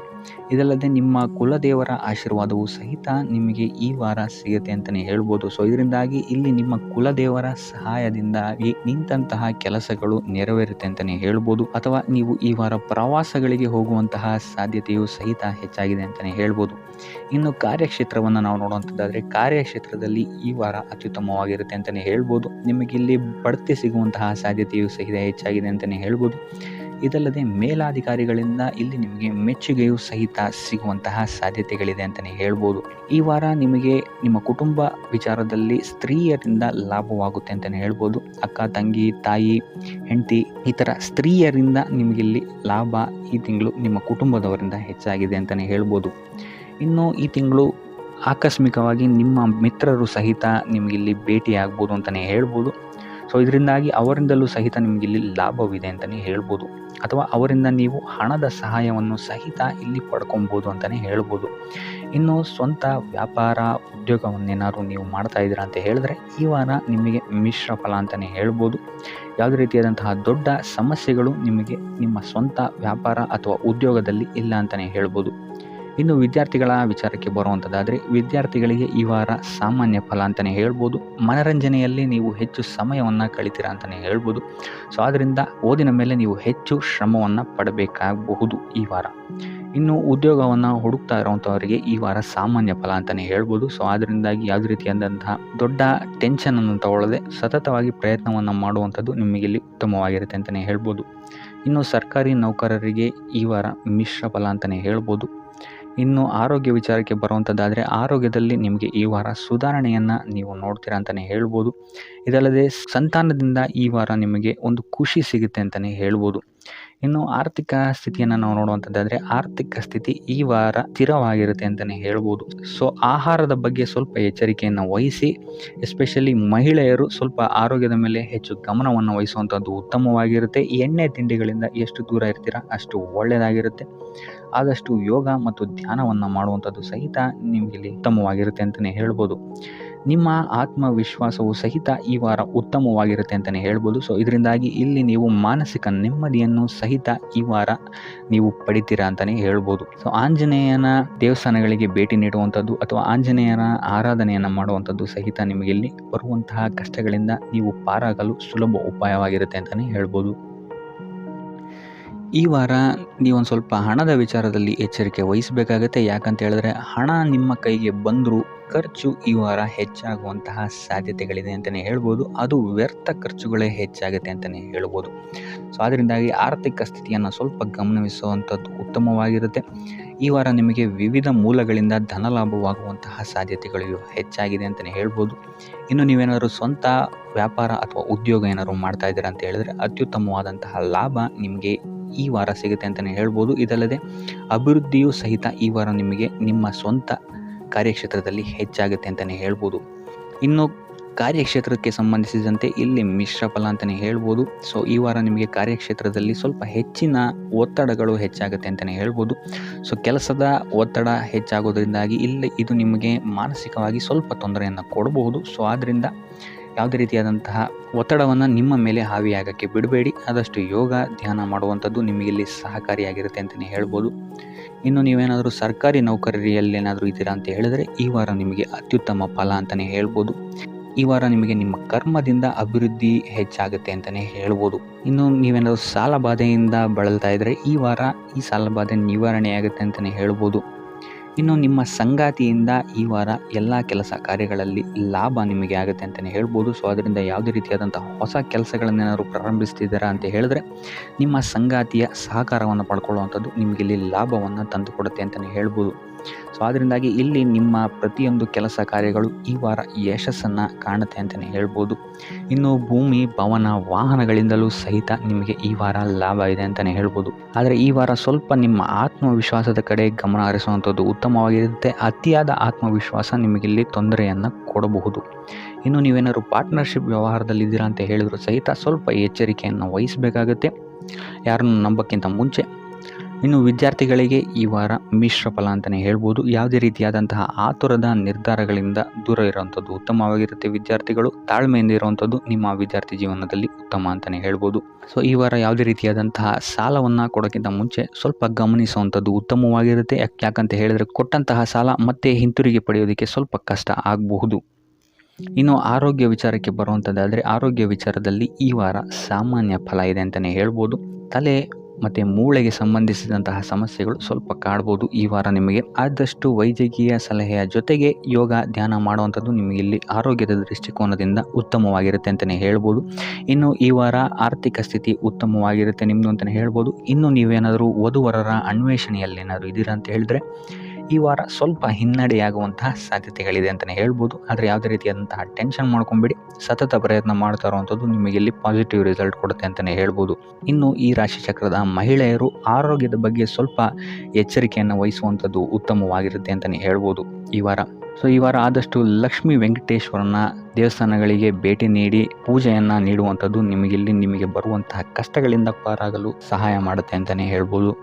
ಇದಲ್ಲದೆ ನಿಮ್ಮ ಕುಲದೇವರ ಆಶೀರ್ವಾದವು ಸಹಿತ ನಿಮಗೆ ಈ ವಾರ ಸಿಗುತ್ತೆ ಅಂತಲೇ ಹೇಳ್ಬೋದು. ಸೊ ಇದರಿಂದಾಗಿ ಇಲ್ಲಿ ನಿಮ್ಮ ಕುಲದೇವರ ಸಹಾಯದಿಂದಾಗಿ ನಿಂತಹ ಕೆಲಸಗಳು ನೆರವೇರುತ್ತೆ ಅಂತಲೇ ಹೇಳ್ಬೋದು. ಅಥವಾ ನೀವು ಈ ವಾರ ಪ್ರವಾಸಗಳಿಗೆ ಹೋಗುವಂತಹ ಸಾಧ್ಯತೆಯು ಸಹಿತ ಹೆಚ್ಚಾಗಿದೆ ಅಂತಲೇ ಹೇಳ್ಬೋದು. ಇನ್ನು ಕಾರ್ಯಕ್ಷೇತ್ರವನ್ನು ನಾವು ನೋಡುವಂಥದ್ದಾದರೆ ಕಾರ್ಯಕ್ಷೇತ್ರದಲ್ಲಿ ಈ ವಾರ ಅತ್ಯುತ್ತಮವಾಗಿರುತ್ತೆ ಅಂತಲೇ ಹೇಳ್ಬೋದು. ನಿಮಗೆ ಇಲ್ಲಿ ಬಡ್ತಿ ಸಿಗುವಂತಹ ಸಾಧ್ಯತೆಯು ಸಹಿತ ಹೆಚ್ಚಾಗಿದೆ ಅಂತಲೇ ಹೇಳ್ಬೋದು. ಇದಲ್ಲದೆ ಮೇಲಾಧಿಕಾರಿಗಳಿಂದ ಇಲ್ಲಿ ನಿಮಗೆ ಮೆಚ್ಚುಗೆಯೂ ಸಹಿತ ಸಿಗುವಂತಹ ಸಾಧ್ಯತೆಗಳಿದೆ ಅಂತಲೇ ಹೇಳ್ಬೋದು. ಈ ವಾರ ನಿಮಗೆ ನಿಮ್ಮ ಕುಟುಂಬ ವಿಚಾರದಲ್ಲಿ ಸ್ತ್ರೀಯರಿಂದ ಲಾಭವಾಗುತ್ತೆ ಅಂತಲೇ ಹೇಳ್ಬೋದು. ಅಕ್ಕ, ತಂಗಿ, ತಾಯಿ, ಹೆಂಡತಿ ಈ ಥರ ಸ್ತ್ರೀಯರಿಂದ ನಿಮಗಿಲ್ಲಿ ಲಾಭ ಈ ತಿಂಗಳು ನಿಮ್ಮ ಕುಟುಂಬದವರಿಂದ ಹೆಚ್ಚಾಗಿದೆ ಅಂತಲೇ ಹೇಳ್ಬೋದು. ಇನ್ನು ಈ ತಿಂಗಳು ಆಕಸ್ಮಿಕವಾಗಿ ನಿಮ್ಮ ಮಿತ್ರರು ಸಹಿತ ನಿಮಗಿಲ್ಲಿ ಭೇಟಿಯಾಗ್ಬೋದು ಅಂತಲೇ ಹೇಳ್ಬೋದು. ಸೊ ಇದರಿಂದಾಗಿ ಅವರಿಂದಲೂ ಸಹಿತ ನಿಮಗಿಲ್ಲಿ ಲಾಭವಿದೆ ಅಂತಲೇ ಹೇಳ್ಬೋದು. ಅಥವಾ ಅವರಿಂದ ನೀವು ಹಣದ ಸಹಾಯವನ್ನು ಸಹಿತ ಇಲ್ಲಿ ಪಡ್ಕೊಬೋದು ಅಂತಲೇ ಹೇಳ್ಬೋದು. ಇನ್ನು ಸ್ವಂತ ವ್ಯಾಪಾರ, ಉದ್ಯೋಗವನ್ನೇನಾದ್ರು ನೀವು ಮಾಡ್ತಾ ಇದ್ದೀರಾ ಅಂತ ಹೇಳಿದ್ರೆ ಈ ವಾರ ನಿಮಗೆ ಮಿಶ್ರ ಫಲ ಅಂತಲೇ ಹೇಳ್ಬೋದು. ಯಾವುದೇ ರೀತಿಯಾದಂತಹ ದೊಡ್ಡ ಸಮಸ್ಯೆಗಳು ನಿಮಗೆ ನಿಮ್ಮ ಸ್ವಂತ ವ್ಯಾಪಾರ ಅಥವಾ ಉದ್ಯೋಗದಲ್ಲಿ ಇಲ್ಲ ಅಂತಲೇ ಹೇಳ್ಬೋದು. ಇನ್ನು ವಿದ್ಯಾರ್ಥಿಗಳ ವಿಚಾರಕ್ಕೆ ಬರುವಂಥದ್ದಾದರೆ ವಿದ್ಯಾರ್ಥಿಗಳಿಗೆ ಈ ವಾರ ಸಾಮಾನ್ಯ ಫಲ ಅಂತಲೇ ಹೇಳ್ಬೋದು. ಮನರಂಜನೆಯಲ್ಲಿ ನೀವು ಹೆಚ್ಚು ಸಮಯವನ್ನು ಕಳಿತೀರಾ ಅಂತಲೇ ಹೇಳ್ಬೋದು. ಸೊ ಆದ್ದರಿಂದ ಓದಿನ ಮೇಲೆ ನೀವು ಹೆಚ್ಚು ಶ್ರಮವನ್ನು ಪಡಬೇಕಾಗಬಹುದು ಈ ವಾರ. ಇನ್ನು ಉದ್ಯೋಗವನ್ನು ಹುಡುಕ್ತಾ ಇರೋವಂಥವರಿಗೆ ಈ ವಾರ ಸಾಮಾನ್ಯ ಫಲ ಅಂತಲೇ ಹೇಳ್ಬೋದು. ಸೊ ಅದರಿಂದಾಗಿ ಯಾವುದೇ ರೀತಿಯಾದಂತಹ ದೊಡ್ಡ ಟೆನ್ಷನನ್ನು ತಗೊಳ್ಳದೆ ಸತತವಾಗಿ ಪ್ರಯತ್ನವನ್ನು ಮಾಡುವಂಥದ್ದು ನಿಮಗಿಲ್ಲಿ ಉತ್ತಮವಾಗಿರುತ್ತೆ ಅಂತಲೇ ಹೇಳ್ಬೋದು. ಇನ್ನು ಸರ್ಕಾರಿ ನೌಕರರಿಗೆ ಈ ವಾರ ಮಿಶ್ರ ಫಲ ಅಂತಲೇ ಹೇಳ್ಬೋದು. ಇನ್ನು ಆರೋಗ್ಯ ವಿಚಾರಕ್ಕೆ ಬರುವಂಥದ್ದಾದರೆ ಆರೋಗ್ಯದಲ್ಲಿ ನಿಮಗೆ ಈ ವಾರ ಸುಧಾರಣೆಯನ್ನು ನೀವು ನೋಡ್ತೀರಾ ಅಂತಲೇ ಹೇಳ್ಬೋದು. ಇದಲ್ಲದೆ ಸಂತಾನದಿಂದ ಈ ವಾರ ನಿಮಗೆ ಒಂದು ಖುಷಿ ಸಿಗುತ್ತೆ ಅಂತಲೇ ಹೇಳ್ಬೋದು. ಇನ್ನು ಆರ್ಥಿಕ ಸ್ಥಿತಿಯನ್ನು ನಾವು ನೋಡುವಂಥದ್ದಾದರೆ ಆರ್ಥಿಕ ಸ್ಥಿತಿ ಈ ವಾರ ಸ್ಥಿರವಾಗಿರುತ್ತೆ ಅಂತಲೇ ಹೇಳ್ಬೋದು. ಸೊ ಆಹಾರದ ಬಗ್ಗೆ ಸ್ವಲ್ಪ ಎಚ್ಚರಿಕೆಯನ್ನು ವಹಿಸಿ, ಎಸ್ಪೆಷಲಿ ಮಹಿಳೆಯರು ಸ್ವಲ್ಪ ಆರೋಗ್ಯದ ಮೇಲೆ ಹೆಚ್ಚು ಗಮನವನ್ನು ವಹಿಸುವಂಥದ್ದು ಉತ್ತಮವಾಗಿರುತ್ತೆ. ಎಣ್ಣೆ ತಿಂಡಿಗಳಿಂದ ಎಷ್ಟು ದೂರ ಇರ್ತೀರಾ ಅಷ್ಟು ಒಳ್ಳೆಯದಾಗಿರುತ್ತೆ. ಆದಷ್ಟು ಯೋಗ ಮತ್ತು ಧ್ಯಾನವನ್ನು ಮಾಡುವಂಥದ್ದು ಸಹಿತ ನಿಮಗಿಲ್ಲಿ ಉತ್ತಮವಾಗಿರುತ್ತೆ ಅಂತಲೇ ಹೇಳ್ಬೋದು. ನಿಮ್ಮ ಆತ್ಮವಿಶ್ವಾಸವು ಸಹಿತ ಈ ವಾರ ಉತ್ತಮವಾಗಿರುತ್ತೆ ಅಂತಲೇ ಹೇಳ್ಬೋದು. ಸೊ ಇದರಿಂದಾಗಿ ಇಲ್ಲಿ ನೀವು ಮಾನಸಿಕ ನೆಮ್ಮದಿಯನ್ನು ಸಹಿತ ಈ ವಾರ ನೀವು ಪಡಿತೀರಾ ಅಂತಲೇ ಹೇಳ್ಬೋದು. ಸೊ ಆಂಜನೇಯನ ದೇವಸ್ಥಾನಗಳಿಗೆ ಭೇಟಿ ನೀಡುವಂಥದ್ದು ಅಥವಾ ಆಂಜನೇಯನ ಆರಾಧನೆಯನ್ನು ಮಾಡುವಂಥದ್ದು ಸಹಿತ ನಿಮಗಿಲ್ಲಿ ಬರುವಂತಹ ಕಷ್ಟಗಳಿಂದ ನೀವು ಪಾರಾಗಲು ಸುಲಭ ಉಪಾಯವಾಗಿರುತ್ತೆ ಅಂತಲೇ ಹೇಳ್ಬೋದು. ಈ ವಾರ ನೀವೊಂದು ಸ್ವಲ್ಪ ಹಣದ ವಿಚಾರದಲ್ಲಿ ಎಚ್ಚರಿಕೆ ವಹಿಸಬೇಕಾಗತ್ತೆ. ಯಾಕಂತ ಹೇಳಿದ್ರೆ ಹಣ ನಿಮ್ಮ ಕೈಗೆ ಬಂದರೂ ಖರ್ಚು ಈ ವಾರ ಹೆಚ್ಚಾಗುವಂತಹ ಸಾಧ್ಯತೆಗಳಿದೆ ಅಂತಲೇ ಹೇಳ್ಬೋದು. ಅದು ವ್ಯರ್ಥ ಖರ್ಚುಗಳೇ ಹೆಚ್ಚಾಗುತ್ತೆ ಅಂತಲೇ ಹೇಳ್ಬೋದು. ಸೊ ಅದರಿಂದಾಗಿ ಆರ್ಥಿಕ ಸ್ಥಿತಿಯನ್ನು ಸ್ವಲ್ಪ ಗಮನಿಸುವಂಥದ್ದು ಉತ್ತಮವಾಗಿರುತ್ತೆ. ಈ ವಾರ ನಿಮಗೆ ವಿವಿಧ ಮೂಲಗಳಿಂದ ಧನಲಾಭವಾಗುವಂತಹ ಸಾಧ್ಯತೆಗಳು ಹೆಚ್ಚಾಗಿದೆ ಅಂತಲೇ ಹೇಳ್ಬೋದು. ಇನ್ನು ನೀವೇನಾದರೂ ಸ್ವಂತ ವ್ಯಾಪಾರ ಅಥವಾ ಉದ್ಯೋಗ ಏನಾದರೂ ಮಾಡ್ತಾ ಇದ್ದೀರಾ ಅಂತ ಹೇಳಿದ್ರೆ ಅತ್ಯುತ್ತಮವಾದಂತಹ ಲಾಭ ನಿಮಗೆ ಈ ವಾರ ಸಿಗುತ್ತೆ ಅಂತಲೇ ಹೇಳ್ಬೋದು. ಇದಲ್ಲದೆ ಅಭಿವೃದ್ಧಿಯೂ ಸಹಿತ ಈ ವಾರ ನಿಮಗೆ ನಿಮ್ಮ ಸ್ವಂತ ಕಾರ್ಯಕ್ಷೇತ್ರದಲ್ಲಿ ಹೆಚ್ಚಾಗುತ್ತೆ ಅಂತಲೇ ಹೇಳ್ಬೋದು. ಇನ್ನು ಕಾರ್ಯಕ್ಷೇತ್ರಕ್ಕೆ ಸಂಬಂಧಿಸಿದಂತೆ ಇಲ್ಲಿ ಮಿಶ್ರ ಫಲ ಅಂತಲೇ ಹೇಳ್ಬೋದು. ಸೊ ಈ ವಾರ ನಿಮಗೆ ಕಾರ್ಯಕ್ಷೇತ್ರದಲ್ಲಿ ಸ್ವಲ್ಪ ಹೆಚ್ಚಿನ ಒತ್ತಡಗಳು ಹೆಚ್ಚಾಗುತ್ತೆ ಅಂತಲೇ ಹೇಳ್ಬೋದು. ಸೊ ಕೆಲಸದ ಒತ್ತಡ ಹೆಚ್ಚಾಗೋದ್ರಿಂದಾಗಿ ಇಲ್ಲಿ ಇದು ನಿಮಗೆ ಮಾನಸಿಕವಾಗಿ ಸ್ವಲ್ಪ ತೊಂದರೆಯನ್ನು ಕೊಡಬಹುದು. ಸೊ ಆದ್ದರಿಂದ ಯಾವುದೇ ರೀತಿಯಾದಂತಹ ಒತ್ತಡವನ್ನು ನಿಮ್ಮ ಮೇಲೆ ಹಾವಿಯಾಗಕ್ಕೆ ಬಿಡಬೇಡಿ. ಆದಷ್ಟು ಯೋಗ ಧ್ಯಾನ ಮಾಡುವಂಥದ್ದು ನಿಮಗಿಲ್ಲಿ ಸಹಕಾರಿಯಾಗಿರುತ್ತೆ ಅಂತಲೇ ಹೇಳ್ಬೋದು. ಇನ್ನು ನೀವೇನಾದರೂ ಸರ್ಕಾರಿ ನೌಕರಿಯಲ್ಲೇನಾದರೂ ಇದ್ದೀರಾ ಅಂತ ಹೇಳಿದ್ರೆ ಈ ವಾರ ನಿಮಗೆ ಅತ್ಯುತ್ತಮ ಫಲ ಅಂತಲೇ ಹೇಳ್ಬೋದು. ಈ ವಾರ ನಿಮಗೆ ನಿಮ್ಮ ಕರ್ಮದಿಂದ ಅಭಿವೃದ್ಧಿ ಹೆಚ್ಚಾಗುತ್ತೆ ಅಂತಲೇ ಹೇಳ್ಬೋದು. ಇನ್ನು ನೀವೇನಾದರೂ ಸಾಲ ಬಾಧೆಯಿಂದ ಬಳಲ್ತಾ ಇದ್ದರೆ ಈ ವಾರ ಈ ಸಾಲ ಬಾಧೆ ನಿವಾರಣೆಯಾಗುತ್ತೆ ಅಂತಲೇ ಹೇಳ್ಬೋದು. ಇನ್ನು ನಿಮ್ಮ ಸಂಗಾತಿಯಿಂದ ಈ ವಾರ ಎಲ್ಲ ಕೆಲಸ ಕಾರ್ಯಗಳಲ್ಲಿ ಲಾಭ ನಿಮಗೆ ಆಗುತ್ತೆ ಅಂತಲೇ ಹೇಳ್ಬೋದು. ಸೊ ಅದರಿಂದ ಯಾವುದೇ ರೀತಿಯಾದಂಥ ಹೊಸ ಕೆಲಸಗಳನ್ನೇನಾದ್ರು ಪ್ರಾರಂಭಿಸ್ತಿದ್ದೀರಾ ಅಂತ ಹೇಳಿದ್ರೆ ನಿಮ್ಮ ಸಂಗಾತಿಯ ಸಹಕಾರವನ್ನು ಪಡ್ಕೊಳ್ಳುವಂಥದ್ದು ನಿಮಗೆ ಇಲ್ಲಿ ಲಾಭವನ್ನು ತಂದುಕೊಡುತ್ತೆ ಅಂತಲೇ ಹೇಳ್ಬೋದು. ಸೊ ಅದರಿಂದಾಗಿ ಇಲ್ಲಿ ನಿಮ್ಮ ಪ್ರತಿಯೊಂದು ಕೆಲಸ ಕಾರ್ಯಗಳು ಈ ವಾರ ಯಶಸ್ಸನ್ನು ಕಾಣುತ್ತೆ ಅಂತಲೇ ಹೇಳ್ಬೋದು. ಇನ್ನು ಭೂಮಿ, ಭವನ, ವಾಹನಗಳಿಂದಲೂ ಸಹಿತ ನಿಮಗೆ ಈ ವಾರ ಲಾಭ ಇದೆ ಅಂತಲೇ ಹೇಳ್ಬೋದು. ಆದರೆ ಈ ವಾರ ಸ್ವಲ್ಪ ನಿಮ್ಮ ಆತ್ಮವಿಶ್ವಾಸದ ಕಡೆ ಗಮನ ಹರಿಸುವಂಥದ್ದು ಉತ್ತಮವಾಗಿರುತ್ತೆ. ಅತಿಯಾದ ಆತ್ಮವಿಶ್ವಾಸ ನಿಮಗಿಲ್ಲಿ ತೊಂದರೆಯನ್ನು ಕೊಡಬಹುದು. ಇನ್ನು ನೀವೇನಾದ್ರು ಪಾರ್ಟ್ನರ್ಶಿಪ್ ವ್ಯವಹಾರದಲ್ಲಿದ್ದೀರಾ ಅಂತ ಹೇಳಿದ್ರು ಸಹಿತ ಸ್ವಲ್ಪ ಎಚ್ಚರಿಕೆಯನ್ನು ವಹಿಸಬೇಕಾಗುತ್ತೆ ಯಾರನ್ನು ನಂಬೋಕ್ಕಿಂತ ಮುಂಚೆ. ಇನ್ನು ವಿದ್ಯಾರ್ಥಿಗಳಿಗೆ ಈ ವಾರ ಮಿಶ್ರ ಫಲ ಅಂತಲೇ ಹೇಳ್ಬೋದು. ಯಾವುದೇ ರೀತಿಯಾದಂತಹ ಆತುರದ ನಿರ್ಧಾರಗಳಿಂದ ದೂರ ಇರುವಂಥದ್ದು ಉತ್ತಮವಾಗಿರುತ್ತೆ. ವಿದ್ಯಾರ್ಥಿಗಳು ತಾಳ್ಮೆಯಿಂದ ಇರುವಂಥದ್ದು ನಿಮ್ಮ ವಿದ್ಯಾರ್ಥಿ ಜೀವನದಲ್ಲಿ ಉತ್ತಮ ಅಂತಲೇ ಹೇಳ್ಬೋದು. ಸೊ ಈ ವಾರ ಯಾವುದೇ ರೀತಿಯಾದಂತಹ ಸಾಲವನ್ನು ಕೊಡೋಕ್ಕಿಂತ ಮುಂಚೆ ಸ್ವಲ್ಪ ಗಮನಿಸುವಂಥದ್ದು ಉತ್ತಮವಾಗಿರುತ್ತೆ. ಯಾಕಂತ ಹೇಳಿದರೆ ಕೊಟ್ಟಂತಹ ಸಾಲ ಮತ್ತೆ ಹಿಂತಿರುಗಿ ಪಡೆಯೋದಕ್ಕೆ ಸ್ವಲ್ಪ ಕಷ್ಟ ಆಗಬಹುದು. ಇನ್ನು ಆರೋಗ್ಯ ವಿಚಾರಕ್ಕೆ ಬರುವಂಥದ್ದಾದರೆ ಆರೋಗ್ಯ ವಿಚಾರದಲ್ಲಿ ಈ ವಾರ ಸಾಮಾನ್ಯ ಫಲ ಇದೆ ಅಂತಲೇ ಹೇಳ್ಬೋದು. ತಲೆ ಮತ್ತು ಮೂಳೆಗೆ ಸಂಬಂಧಿಸಿದಂತಹ ಸಮಸ್ಯೆಗಳು ಸ್ವಲ್ಪ ಕಾಡ್ಬೋದು ಈ ವಾರ ನಿಮಗೆ. ಆದಷ್ಟು ವೈದ್ಯಕೀಯ ಸಲಹೆಯ ಜೊತೆಗೆ ಯೋಗ, ಧ್ಯಾನ ಮಾಡುವಂಥದ್ದು ನಿಮಗೆ ಇಲ್ಲಿ ಆರೋಗ್ಯದ ದೃಷ್ಟಿಕೋನದಿಂದ ಉತ್ತಮವಾಗಿರುತ್ತೆ ಅಂತಲೇ ಹೇಳ್ಬೋದು. ಇನ್ನು ಈ ವಾರ ಆರ್ಥಿಕ ಸ್ಥಿತಿ ಉತ್ತಮವಾಗಿರುತ್ತೆ ನಿಮ್ಮದು ಅಂತಲೇ ಹೇಳ್ಬೋದು. ಇನ್ನು ನೀವೇನಾದರೂ ವಧುವರರ ಅನ್ವೇಷಣೆಯಲ್ಲಿ ಏನಾದರೂ ಇದ್ದೀರಾ ಅಂತ ಹೇಳಿದ್ರೆ ಈ ವಾರ ಸ್ವಲ್ಪ ಹಿನ್ನಡೆಯಾಗುವಂತಹ ಸಾಧ್ಯತೆಗಳಿದೆ ಅಂತಲೇ ಹೇಳ್ಬೋದು. ಆದರೆ ಯಾವುದೇ ರೀತಿಯಾದಂತಹ ಟೆನ್ಷನ್ ಮಾಡ್ಕೊಂಬೇಡಿ. ಸತತ ಪ್ರಯತ್ನ ಮಾಡ್ತಾ ಇರುವಂಥದ್ದು ನಿಮಗೆ ಇಲ್ಲಿ ಪಾಸಿಟಿವ್ ರಿಸಲ್ಟ್ ಕೊಡುತ್ತೆ ಅಂತಲೇ ಹೇಳ್ಬೋದು. ಇನ್ನು ಈ ರಾಶಿ ಚಕ್ರದ ಮಹಿಳೆಯರು ಆರೋಗ್ಯದ ಬಗ್ಗೆ ಸ್ವಲ್ಪ ಎಚ್ಚರಿಕೆಯನ್ನು ವಹಿಸುವಂಥದ್ದು ಉತ್ತಮವಾಗಿರುತ್ತೆ ಅಂತಲೇ ಹೇಳ್ಬೋದು ಈ ವಾರ. ಸೊ ಈ ವಾರ ಆದಷ್ಟು ಲಕ್ಷ್ಮೀ ವೆಂಕಟೇಶ್ವರನ ದೇವಸ್ಥಾನಗಳಿಗೆ ಭೇಟಿ ನೀಡಿ ಪೂಜೆಯನ್ನು ನೀಡುವಂಥದ್ದು ನಿಮಗೆ ಬರುವಂತಹ ಕಷ್ಟಗಳಿಂದ ಪಾರಾಗಲು ಸಹಾಯ ಮಾಡುತ್ತೆ ಅಂತಲೇ ಹೇಳ್ಬೋದು.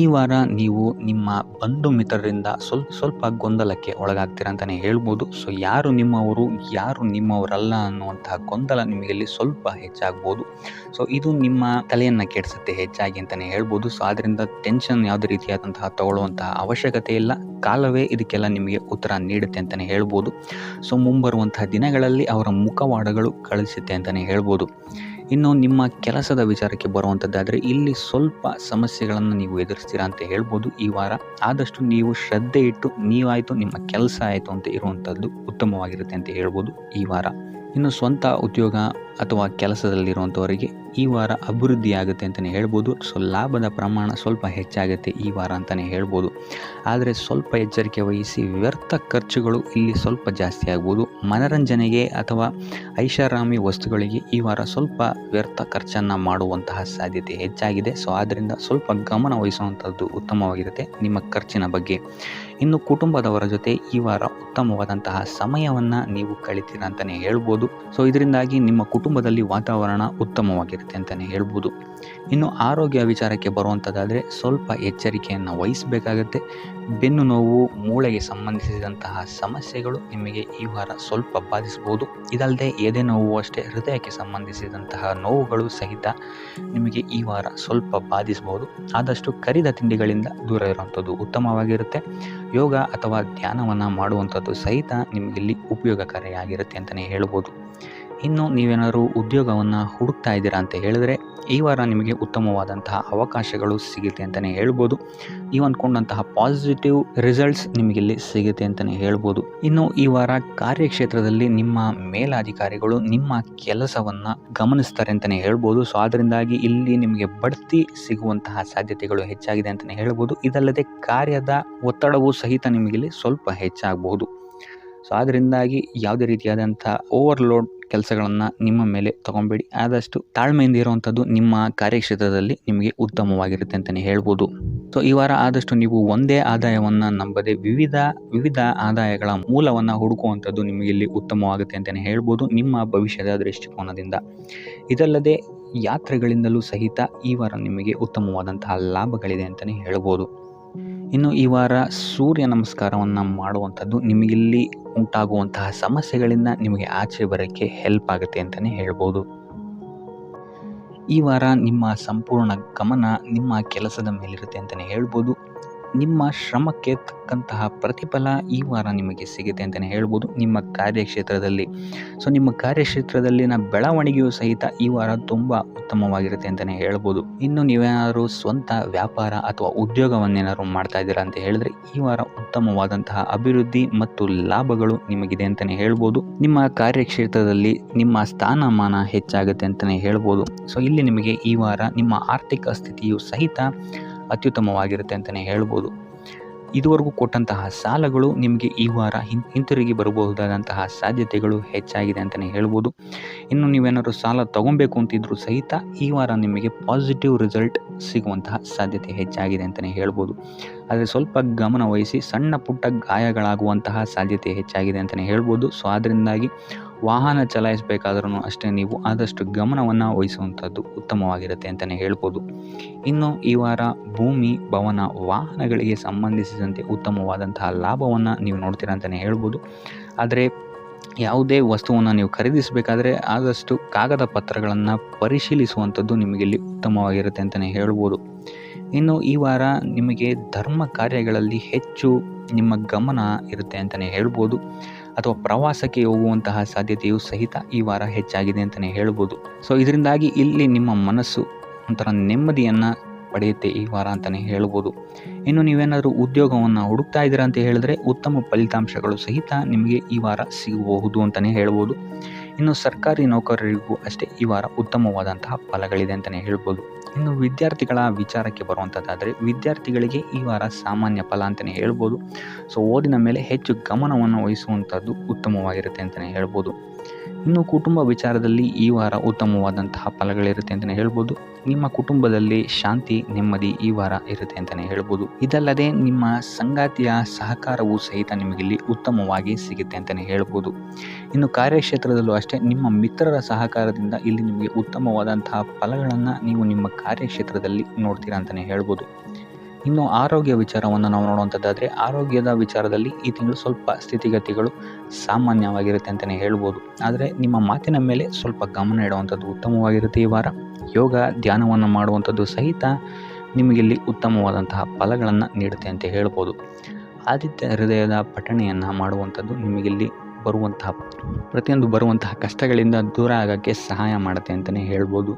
ಈ ವಾರ ನೀವು ನಿಮ್ಮ ಬಂಧು ಮಿತ್ರರಿಂದ ಸ್ವಲ್ಪ ಗೊಂದಲಕ್ಕೆ ಒಳಗಾಗ್ತೀರ ಅಂತಲೇ ಹೇಳ್ಬೋದು. ಸೊ ಯಾರು ನಿಮ್ಮವರು, ಯಾರು ನಿಮ್ಮವರಲ್ಲ ಅನ್ನುವಂತಹ ಗೊಂದಲ ನಿಮಗಿಲ್ಲಿ ಸ್ವಲ್ಪ ಹೆಚ್ಚಾಗ್ಬೋದು. ಸೊ ಇದು ನಿಮ್ಮ ತಲೆಯನ್ನು ಕೆಡಿಸುತ್ತೆ ಹೆಚ್ಚಾಗಿ ಅಂತಲೇ ಹೇಳ್ಬೋದು. ಸೊ ಆದ್ದರಿಂದ ಟೆನ್ಷನ್ ಯಾವುದೇ ರೀತಿಯಾದಂತಹ ತಗೊಳ್ಳುವಂತಹ ಅವಶ್ಯಕತೆ ಇಲ್ಲ. ಕಾಲವೇ ಇದಕ್ಕೆಲ್ಲ ನಿಮಗೆ ಉತ್ತರ ನೀಡುತ್ತೆ ಅಂತಲೇ ಹೇಳ್ಬೋದು. ಸೊ ಮುಂಬರುವಂತಹ ದಿನಗಳಲ್ಲಿ ಅವರ ಮುಖವಾಡಗಳು ಕಳಿಸುತ್ತೆ ಅಂತಲೇ ಹೇಳ್ಬೋದು. ಇನ್ನು ನಿಮ್ಮ ಕೆಲಸದ ವಿಚಾರಕ್ಕೆ ಬರುವಂಥದ್ದಾದರೆ ಇಲ್ಲಿ ಸ್ವಲ್ಪ ಸಮಸ್ಯೆಗಳನ್ನು ನೀವು ಎದುರಿಸ್ತೀರಾ ಅಂತ ಹೇಳ್ಬೋದು ಈ ವಾರ. ಆದಷ್ಟು ನೀವು ಶ್ರದ್ಧೆ ಇಟ್ಟು ನೀವಾಯಿತು ನಿಮ್ಮ ಕೆಲಸ ಆಯಿತು ಅಂತ ಇರುವಂಥದ್ದು ಉತ್ತಮವಾಗಿರುತ್ತೆ ಅಂತ ಹೇಳ್ಬೋದು ಈ ವಾರ. ಇನ್ನು ಸ್ವಂತ ಉದ್ಯೋಗ ಅಥವಾ ಕೆಲಸದಲ್ಲಿರುವಂಥವರಿಗೆ ಈ ವಾರ ಅಭಿವೃದ್ಧಿ ಆಗುತ್ತೆ ಅಂತಲೇ ಹೇಳ್ಬೋದು. ಸೊ ಲಾಭದ ಪ್ರಮಾಣ ಸ್ವಲ್ಪ ಹೆಚ್ಚಾಗುತ್ತೆ ಈ ವಾರ ಅಂತಲೇ ಹೇಳ್ಬೋದು. ಆದರೆ ಸ್ವಲ್ಪ ಎಚ್ಚರಿಕೆ ವಹಿಸಿ. ವ್ಯರ್ಥ ಖರ್ಚುಗಳು ಇಲ್ಲಿ ಸ್ವಲ್ಪ ಜಾಸ್ತಿ ಆಗ್ಬೋದು. ಮನರಂಜನೆಗೆ ಅಥವಾ ಐಷಾರಾಮಿ ವಸ್ತುಗಳಿಗೆ ಈ ವಾರ ಸ್ವಲ್ಪ ವ್ಯರ್ಥ ಖರ್ಚನ್ನು ಮಾಡುವಂತಹ ಸಾಧ್ಯತೆ ಹೆಚ್ಚಾಗಿದೆ. ಸೊ ಆದ್ದರಿಂದ ಸ್ವಲ್ಪ ಗಮನ ವಹಿಸುವಂಥದ್ದು ಉತ್ತಮವಾಗಿರುತ್ತೆ ನಿಮ್ಮ ಖರ್ಚಿನ ಬಗ್ಗೆ. ಇನ್ನು ಕುಟುಂಬದವರ ಜೊತೆ ಈ ವಾರ ಉತ್ತಮವಾದಂತಹ ಸಮಯವನ್ನು ನೀವು ಕಳಿತೀರ ಅಂತಲೇ ಹೇಳ್ಬೋದು. ಸೊ ಇದರಿಂದಾಗಿ ನಿಮ್ಮ ಕುಟುಂಬದಲ್ಲಿ ವಾತಾವರಣ ಉತ್ತಮವಾಗಿರುತ್ತೆ ಅಂತಲೇ ಹೇಳ್ಬೋದು. ಇನ್ನು ಆರೋಗ್ಯ ವಿಚಾರಕ್ಕೆ ಬರುವಂಥದ್ದಾದರೆ ಸ್ವಲ್ಪ ಎಚ್ಚರಿಕೆಯನ್ನು ವಹಿಸಬೇಕಾಗತ್ತೆ. ಬೆನ್ನು ನೋವು, ಮೂಳೆಗೆ ಸಂಬಂಧಿಸಿದಂತಹ ಸಮಸ್ಯೆಗಳು ನಿಮಗೆ ಈ ವಾರ ಸ್ವಲ್ಪ ಬಾಧಿಸ್ಬೋದು. ಇದಲ್ಲದೆ ಎದೆ ನೋವು ಅಷ್ಟೇ, ಹೃದಯಕ್ಕೆ ಸಂಬಂಧಿಸಿದಂತಹ ನೋವುಗಳು ಸಹಿತ ನಿಮಗೆ ಈ ವಾರ ಸ್ವಲ್ಪ ಬಾಧಿಸ್ಬೋದು. ಆದಷ್ಟು ಕರಿದ ತಿಂಡಿಗಳಿಂದ ದೂರ ಇರುವಂಥದ್ದು ಉತ್ತಮವಾಗಿರುತ್ತೆ. ಯೋಗ ಅಥವಾ ಧ್ಯಾನವನ್ನು ಮಾಡುವಂಥದ್ದು ಸಹಿತ ನಿಮಗಿಲ್ಲಿ ಉಪಯೋಗಕಾರಿಯಾಗಿರುತ್ತೆ ಅಂತಲೇ ಹೇಳ್ಬೋದು. ಇನ್ನು ನೀವೇನಾದರೂ ಉದ್ಯೋಗವನ್ನು ಹುಡುಕ್ತಾ ಇದ್ದೀರಾ ಅಂತ ಹೇಳಿದ್ರೆ ಈ ವಾರ ನಿಮಗೆ ಉತ್ತಮವಾದಂತಹ ಅವಕಾಶಗಳು ಸಿಗುತ್ತೆ ಅಂತಲೇ ಹೇಳ್ಬೋದು. ನೀವು ಅಂದ್ಕೊಂಡಂತಹ ಪಾಸಿಟಿವ್ ರಿಸಲ್ಟ್ಸ್ ನಿಮಗಿಲ್ಲಿ ಸಿಗುತ್ತೆ ಅಂತಲೇ ಹೇಳ್ಬೋದು. ಇನ್ನು ಈ ವಾರ ಕಾರ್ಯಕ್ಷೇತ್ರದಲ್ಲಿ ನಿಮ್ಮ ಮೇಲಾಧಿಕಾರಿಗಳು ನಿಮ್ಮ ಕೆಲಸವನ್ನು ಗಮನಿಸ್ತಾರೆ ಅಂತಲೇ ಹೇಳ್ಬೋದು. ಸೊ ಅದರಿಂದಾಗಿ ಇಲ್ಲಿ ನಿಮಗೆ ಬಡ್ತಿ ಸಿಗುವಂತಹ ಸಾಧ್ಯತೆಗಳು ಹೆಚ್ಚಾಗಿದೆ ಅಂತಲೇ ಹೇಳ್ಬೋದು. ಇದಲ್ಲದೆ ಕಾರ್ಯದ ಒತ್ತಡವೂ ಸಹಿತ ನಿಮಗಿಲ್ಲಿ ಸ್ವಲ್ಪ ಹೆಚ್ಚಾಗಬಹುದು. ಸೊ ಅದರಿಂದಾಗಿ ಯಾವುದೇ ರೀತಿಯಾದಂಥ ಓವರ್ಲೋಡ್ ಕೆಲಸಗಳನ್ನು ನಿಮ್ಮ ಮೇಲೆ ತಗೊಬೇಡಿ. ಆದಷ್ಟು ತಾಳ್ಮೆಯಿಂದ ಇರುವಂಥದ್ದು ನಿಮ್ಮ ಕಾರ್ಯಕ್ಷೇತ್ರದಲ್ಲಿ ನಿಮಗೆ ಉತ್ತಮವಾಗಿರುತ್ತೆ ಅಂತಲೇ ಹೇಳ್ಬೋದು. ಸೊ ಈ ವಾರ ಆದಷ್ಟು ನೀವು ಒಂದೇ ಆದಾಯವನ್ನು ನಂಬದೆ ವಿವಿಧ ಆದಾಯಗಳ ಮೂಲವನ್ನು ಹುಡುಕುವಂಥದ್ದು ನಿಮಗೆ ಇಲ್ಲಿ ಉತ್ತಮವಾಗುತ್ತೆ ಅಂತಲೇ ಹೇಳ್ಬೋದು ನಿಮ್ಮ ಭವಿಷ್ಯದ ದೃಷ್ಟಿಕೋನದಿಂದ. ಇದಲ್ಲದೆ ಯಾತ್ರೆಗಳಿಂದಲೂ ಸಹಿತ ಈ ವಾರ ನಿಮಗೆ ಉತ್ತಮವಾದಂತಹ ಲಾಭಗಳಿದೆ ಅಂತಲೇ ಹೇಳ್ಬೋದು. ಇನ್ನು ಈ ವಾರ ಸೂರ್ಯ ನಮಸ್ಕಾರವನ್ನು ಮಾಡುವಂಥದ್ದು ನಿಮಗಿಲ್ಲಿ ಉಂಟಾಗುವಂತಹ ಸಮಸ್ಯೆಗಳಿಂದ ನಿಮಗೆ ಆಚೆ ಬರೋಕ್ಕೆ ಹೆಲ್ಪ್ ಆಗುತ್ತೆ ಅಂತಲೇ ಹೇಳ್ಬೋದು. ಈ ವಾರ ನಿಮ್ಮ ಸಂಪೂರ್ಣ ಗಮನ ನಿಮ್ಮ ಕೆಲಸದ ಮೇಲಿರುತ್ತೆ ಅಂತಲೇ ಹೇಳ್ಬೋದು. ನಿಮ್ಮ ಶ್ರಮಕ್ಕೆ ತಕ್ಕಂತಹ ಪ್ರತಿಫಲ ಈ ವಾರ ನಿಮಗೆ ಸಿಗುತ್ತೆ ಅಂತಲೇ ಹೇಳ್ಬೋದು ನಿಮ್ಮ ಕಾರ್ಯಕ್ಷೇತ್ರದಲ್ಲಿ. ಸೊ ನಿಮ್ಮ ಕಾರ್ಯಕ್ಷೇತ್ರದಲ್ಲಿನ ಬೆಳವಣಿಗೆಯೂ ಸಹಿತ ಈ ವಾರ ತುಂಬ ಉತ್ತಮವಾಗಿರುತ್ತೆ ಅಂತಲೇ ಹೇಳ್ಬೋದು. ಇನ್ನು ನೀವೇನಾದರೂ ಸ್ವಂತ ವ್ಯಾಪಾರ ಅಥವಾ ಉದ್ಯೋಗವನ್ನೇನಾದ್ರು ಮಾಡ್ತಾ ಇದ್ದೀರಾ ಅಂತ ಹೇಳಿದ್ರೆ ಈ ವಾರ ಉತ್ತಮವಾದಂತಹ ಅಭಿವೃದ್ಧಿ ಮತ್ತು ಲಾಭಗಳು ನಿಮಗಿದೆ ಅಂತಲೇ ಹೇಳ್ಬೋದು. ನಿಮ್ಮ ಕಾರ್ಯಕ್ಷೇತ್ರದಲ್ಲಿ ನಿಮ್ಮ ಸ್ಥಾನಮಾನ ಹೆಚ್ಚಾಗುತ್ತೆ ಅಂತಲೇ ಹೇಳ್ಬೋದು. ಸೊ ಇಲ್ಲಿ ನಿಮಗೆ ಈ ವಾರ ನಿಮ್ಮ ಆರ್ಥಿಕ ಸ್ಥಿತಿಯು ಸಹಿತ ಅತ್ಯುತ್ತಮವಾಗಿರುತ್ತೆ ಅಂತಲೇ ಹೇಳ್ಬೋದು. ಇದುವರೆಗೂ ಕೊಟ್ಟಂತಹ ಸಾಲಗಳು ನಿಮಗೆ ಈ ವಾರ ಹಿಂತಿರುಗಿ ಬರಬಹುದಾದಂತಹ ಸಾಧ್ಯತೆಗಳು ಹೆಚ್ಚಾಗಿದೆ ಅಂತಲೇ ಹೇಳ್ಬೋದು. ಇನ್ನು ನೀವೇನಾದರೂ ಸಾಲ ತಗೊಬೇಕು ಅಂತಿದ್ರು ಸಹಿತ ಈ ವಾರ ನಿಮಗೆ ಪಾಸಿಟಿವ್ ರಿಸಲ್ಟ್ ಸಿಗುವಂತಹ ಸಾಧ್ಯತೆ ಹೆಚ್ಚಾಗಿದೆ ಅಂತಲೇ ಹೇಳ್ಬೋದು. ಆದರೆ ಸ್ವಲ್ಪ ಗಮನ ವಹಿಸಿ, ಸಣ್ಣ ಪುಟ್ಟ ಗಾಯಗಳಾಗುವಂತಹ ಸಾಧ್ಯತೆ ಹೆಚ್ಚಾಗಿದೆ ಅಂತಲೇ ಹೇಳ್ಬೋದು. ಸೊ ಅದರಿಂದಾಗಿ ವಾಹನ ಚಲಾಯಿಸಬೇಕಾದ್ರೂ ಅಷ್ಟೇ ನೀವು ಆದಷ್ಟು ಗಮನವನ್ನು ವಹಿಸುವಂಥದ್ದು ಉತ್ತಮವಾಗಿರುತ್ತೆ ಅಂತಲೇ ಹೇಳ್ಬೋದು. ಇನ್ನು ಈ ವಾರ ಭೂಮಿ, ಭವನ, ವಾಹನಗಳಿಗೆ ಸಂಬಂಧಿಸಿದಂತೆ ಉತ್ತಮವಾದಂತಹ ಲಾಭವನ್ನು ನೀವು ನೋಡ್ತೀರಾ ಅಂತಲೇ ಹೇಳ್ಬೋದು. ಆದರೆ ಯಾವುದೇ ವಸ್ತುವನ್ನು ನೀವು ಖರೀದಿಸಬೇಕಾದ್ರೆ ಆದಷ್ಟು ಕಾಗದ ಪತ್ರಗಳನ್ನು ಪರಿಶೀಲಿಸುವಂಥದ್ದು ನಿಮಗಿಲ್ಲಿ ಉತ್ತಮವಾಗಿರುತ್ತೆ ಅಂತಲೇ ಹೇಳ್ಬೋದು. ಇನ್ನು ಈ ವಾರ ನಿಮಗೆ ಧರ್ಮ ಕಾರ್ಯಗಳಲ್ಲಿ ಹೆಚ್ಚು ನಿಮ್ಮ ಗಮನ ಇರುತ್ತೆ ಅಂತಲೇ ಹೇಳ್ಬೋದು. ಅಥವಾ ಪ್ರವಾಸಕ್ಕೆ ಹೋಗುವಂತಹ ಸಾಧ್ಯತೆಯು ಸಹಿತ ಈ ವಾರ ಹೆಚ್ಚಾಗಿದೆ ಅಂತಲೇ ಹೇಳ್ಬೋದು. ಸೊ ಇದರಿಂದಾಗಿ ಇಲ್ಲಿ ನಿಮ್ಮ ಮನಸ್ಸು ಒಂಥರ ನೆಮ್ಮದಿಯನ್ನು ಪಡೆಯುತ್ತೆ ಈ ವಾರ ಅಂತಲೇ ಹೇಳ್ಬೋದು. ಇನ್ನು ನೀವೇನಾದರೂ ಉದ್ಯೋಗವನ್ನು ಹುಡುಕ್ತಾ ಇದ್ದೀರಾ ಅಂತ ಹೇಳಿದ್ರೆ ಉತ್ತಮ ಫಲಿತಾಂಶಗಳು ಸಹಿತ ನಿಮಗೆ ಈ ವಾರ ಸಿಗಬಹುದು ಅಂತಲೇ ಹೇಳ್ಬೋದು. ಇನ್ನು ಸರ್ಕಾರಿ ನೌಕರರಿಗೂ ಅಷ್ಟೇ ಈ ವಾರ ಉತ್ತಮವಾದಂತಹ ಫಲಗಳಿದೆ ಅಂತಲೇ ಹೇಳ್ಬೋದು. ಇನ್ನು ವಿದ್ಯಾರ್ಥಿಗಳ ವಿಚಾರಕ್ಕೆ ಬರುವಂಥದ್ದಾದರೆ ವಿದ್ಯಾರ್ಥಿಗಳಿಗೆ ಈ ವಾರ ಸಾಮಾನ್ಯ ಫಲ ಅಂತಲೇ ಹೇಳ್ಬೋದು. ಸೊ ಓದಿನ ಮೇಲೆ ಹೆಚ್ಚು ಗಮನವನ್ನು ವಹಿಸುವಂಥದ್ದು ಉತ್ತಮವಾಗಿರುತ್ತೆ ಅಂತಲೇ ಹೇಳ್ಬೋದು. ಇನ್ನು ಕುಟುಂಬ ವಿಚಾರದಲ್ಲಿ ಈ ವಾರ ಉತ್ತಮವಾದಂತಹ ಫಲಗಳಿರುತ್ತೆ ಅಂತಲೇ ಹೇಳ್ಬೋದು. ನಿಮ್ಮ ಕುಟುಂಬದಲ್ಲಿ ಶಾಂತಿ, ನೆಮ್ಮದಿ ಈ ವಾರ ಇರುತ್ತೆ ಅಂತಲೇ ಹೇಳ್ಬೋದು. ಇದಲ್ಲದೆ ನಿಮ್ಮ ಸಂಗಾತಿಯ ಸಹಕಾರವೂ ಸಹಿತ ನಿಮಗಿಲ್ಲಿ ಉತ್ತಮವಾಗಿ ಸಿಗುತ್ತೆ ಅಂತಲೇ ಹೇಳ್ಬೋದು. ಇನ್ನು ಕಾರ್ಯಕ್ಷೇತ್ರದಲ್ಲೂ ಅಷ್ಟೇ ನಿಮ್ಮ ಮಿತ್ರರ ಸಹಕಾರದಿಂದ ಇಲ್ಲಿ ನಿಮಗೆ ಉತ್ತಮವಾದಂತಹ ಫಲಗಳನ್ನು ನೀವು ನಿಮ್ಮ ಕಾರ್ಯಕ್ಷೇತ್ರದಲ್ಲಿ ನೋಡ್ತೀರಾ ಅಂತಲೇ ಹೇಳ್ಬೋದು. ಇನ್ನು ಆರೋಗ್ಯ ವಿಚಾರವನ್ನು ನಾವು ನೋಡುವಂಥದ್ದಾದರೆ ಆರೋಗ್ಯದ ವಿಚಾರದಲ್ಲಿ ಈ ತಿಂಗಳು ಸ್ವಲ್ಪ ಸ್ಥಿತಿಗತಿಗಳು ಸಾಮಾನ್ಯವಾಗಿರುತ್ತೆ ಅಂತಲೇ ಹೇಳ್ಬೋದು. ಆದರೆ ನಿಮ್ಮ ಮಾತಿನ ಮೇಲೆ ಸ್ವಲ್ಪ ಗಮನ ಇಡುವಂಥದ್ದು ಉತ್ತಮವಾಗಿರುತ್ತೆ ಈ ವಾರ. ಯೋಗ, ಧ್ಯಾನವನ್ನು ಮಾಡುವಂಥದ್ದು ಸಹಿತ ನಿಮಗಿಲ್ಲಿ ಉತ್ತಮವಾದಂತಹ ಫಲಗಳನ್ನು ನೀಡುತ್ತೆ ಅಂತ ಹೇಳ್ಬೋದು. ಆದಿತ್ಯ ಹೃದಯದ ಪಠಣೆಯನ್ನು ಮಾಡುವಂಥದ್ದು ನಿಮಗಿಲ್ಲಿ ಬರುವಂತಹ ಕಷ್ಟಗಳಿಂದ ದೂರ ಆಗೋಕ್ಕೆ ಸಹಾಯ ಮಾಡುತ್ತೆ ಅಂತಲೇ ಹೇಳ್ಬೋದು.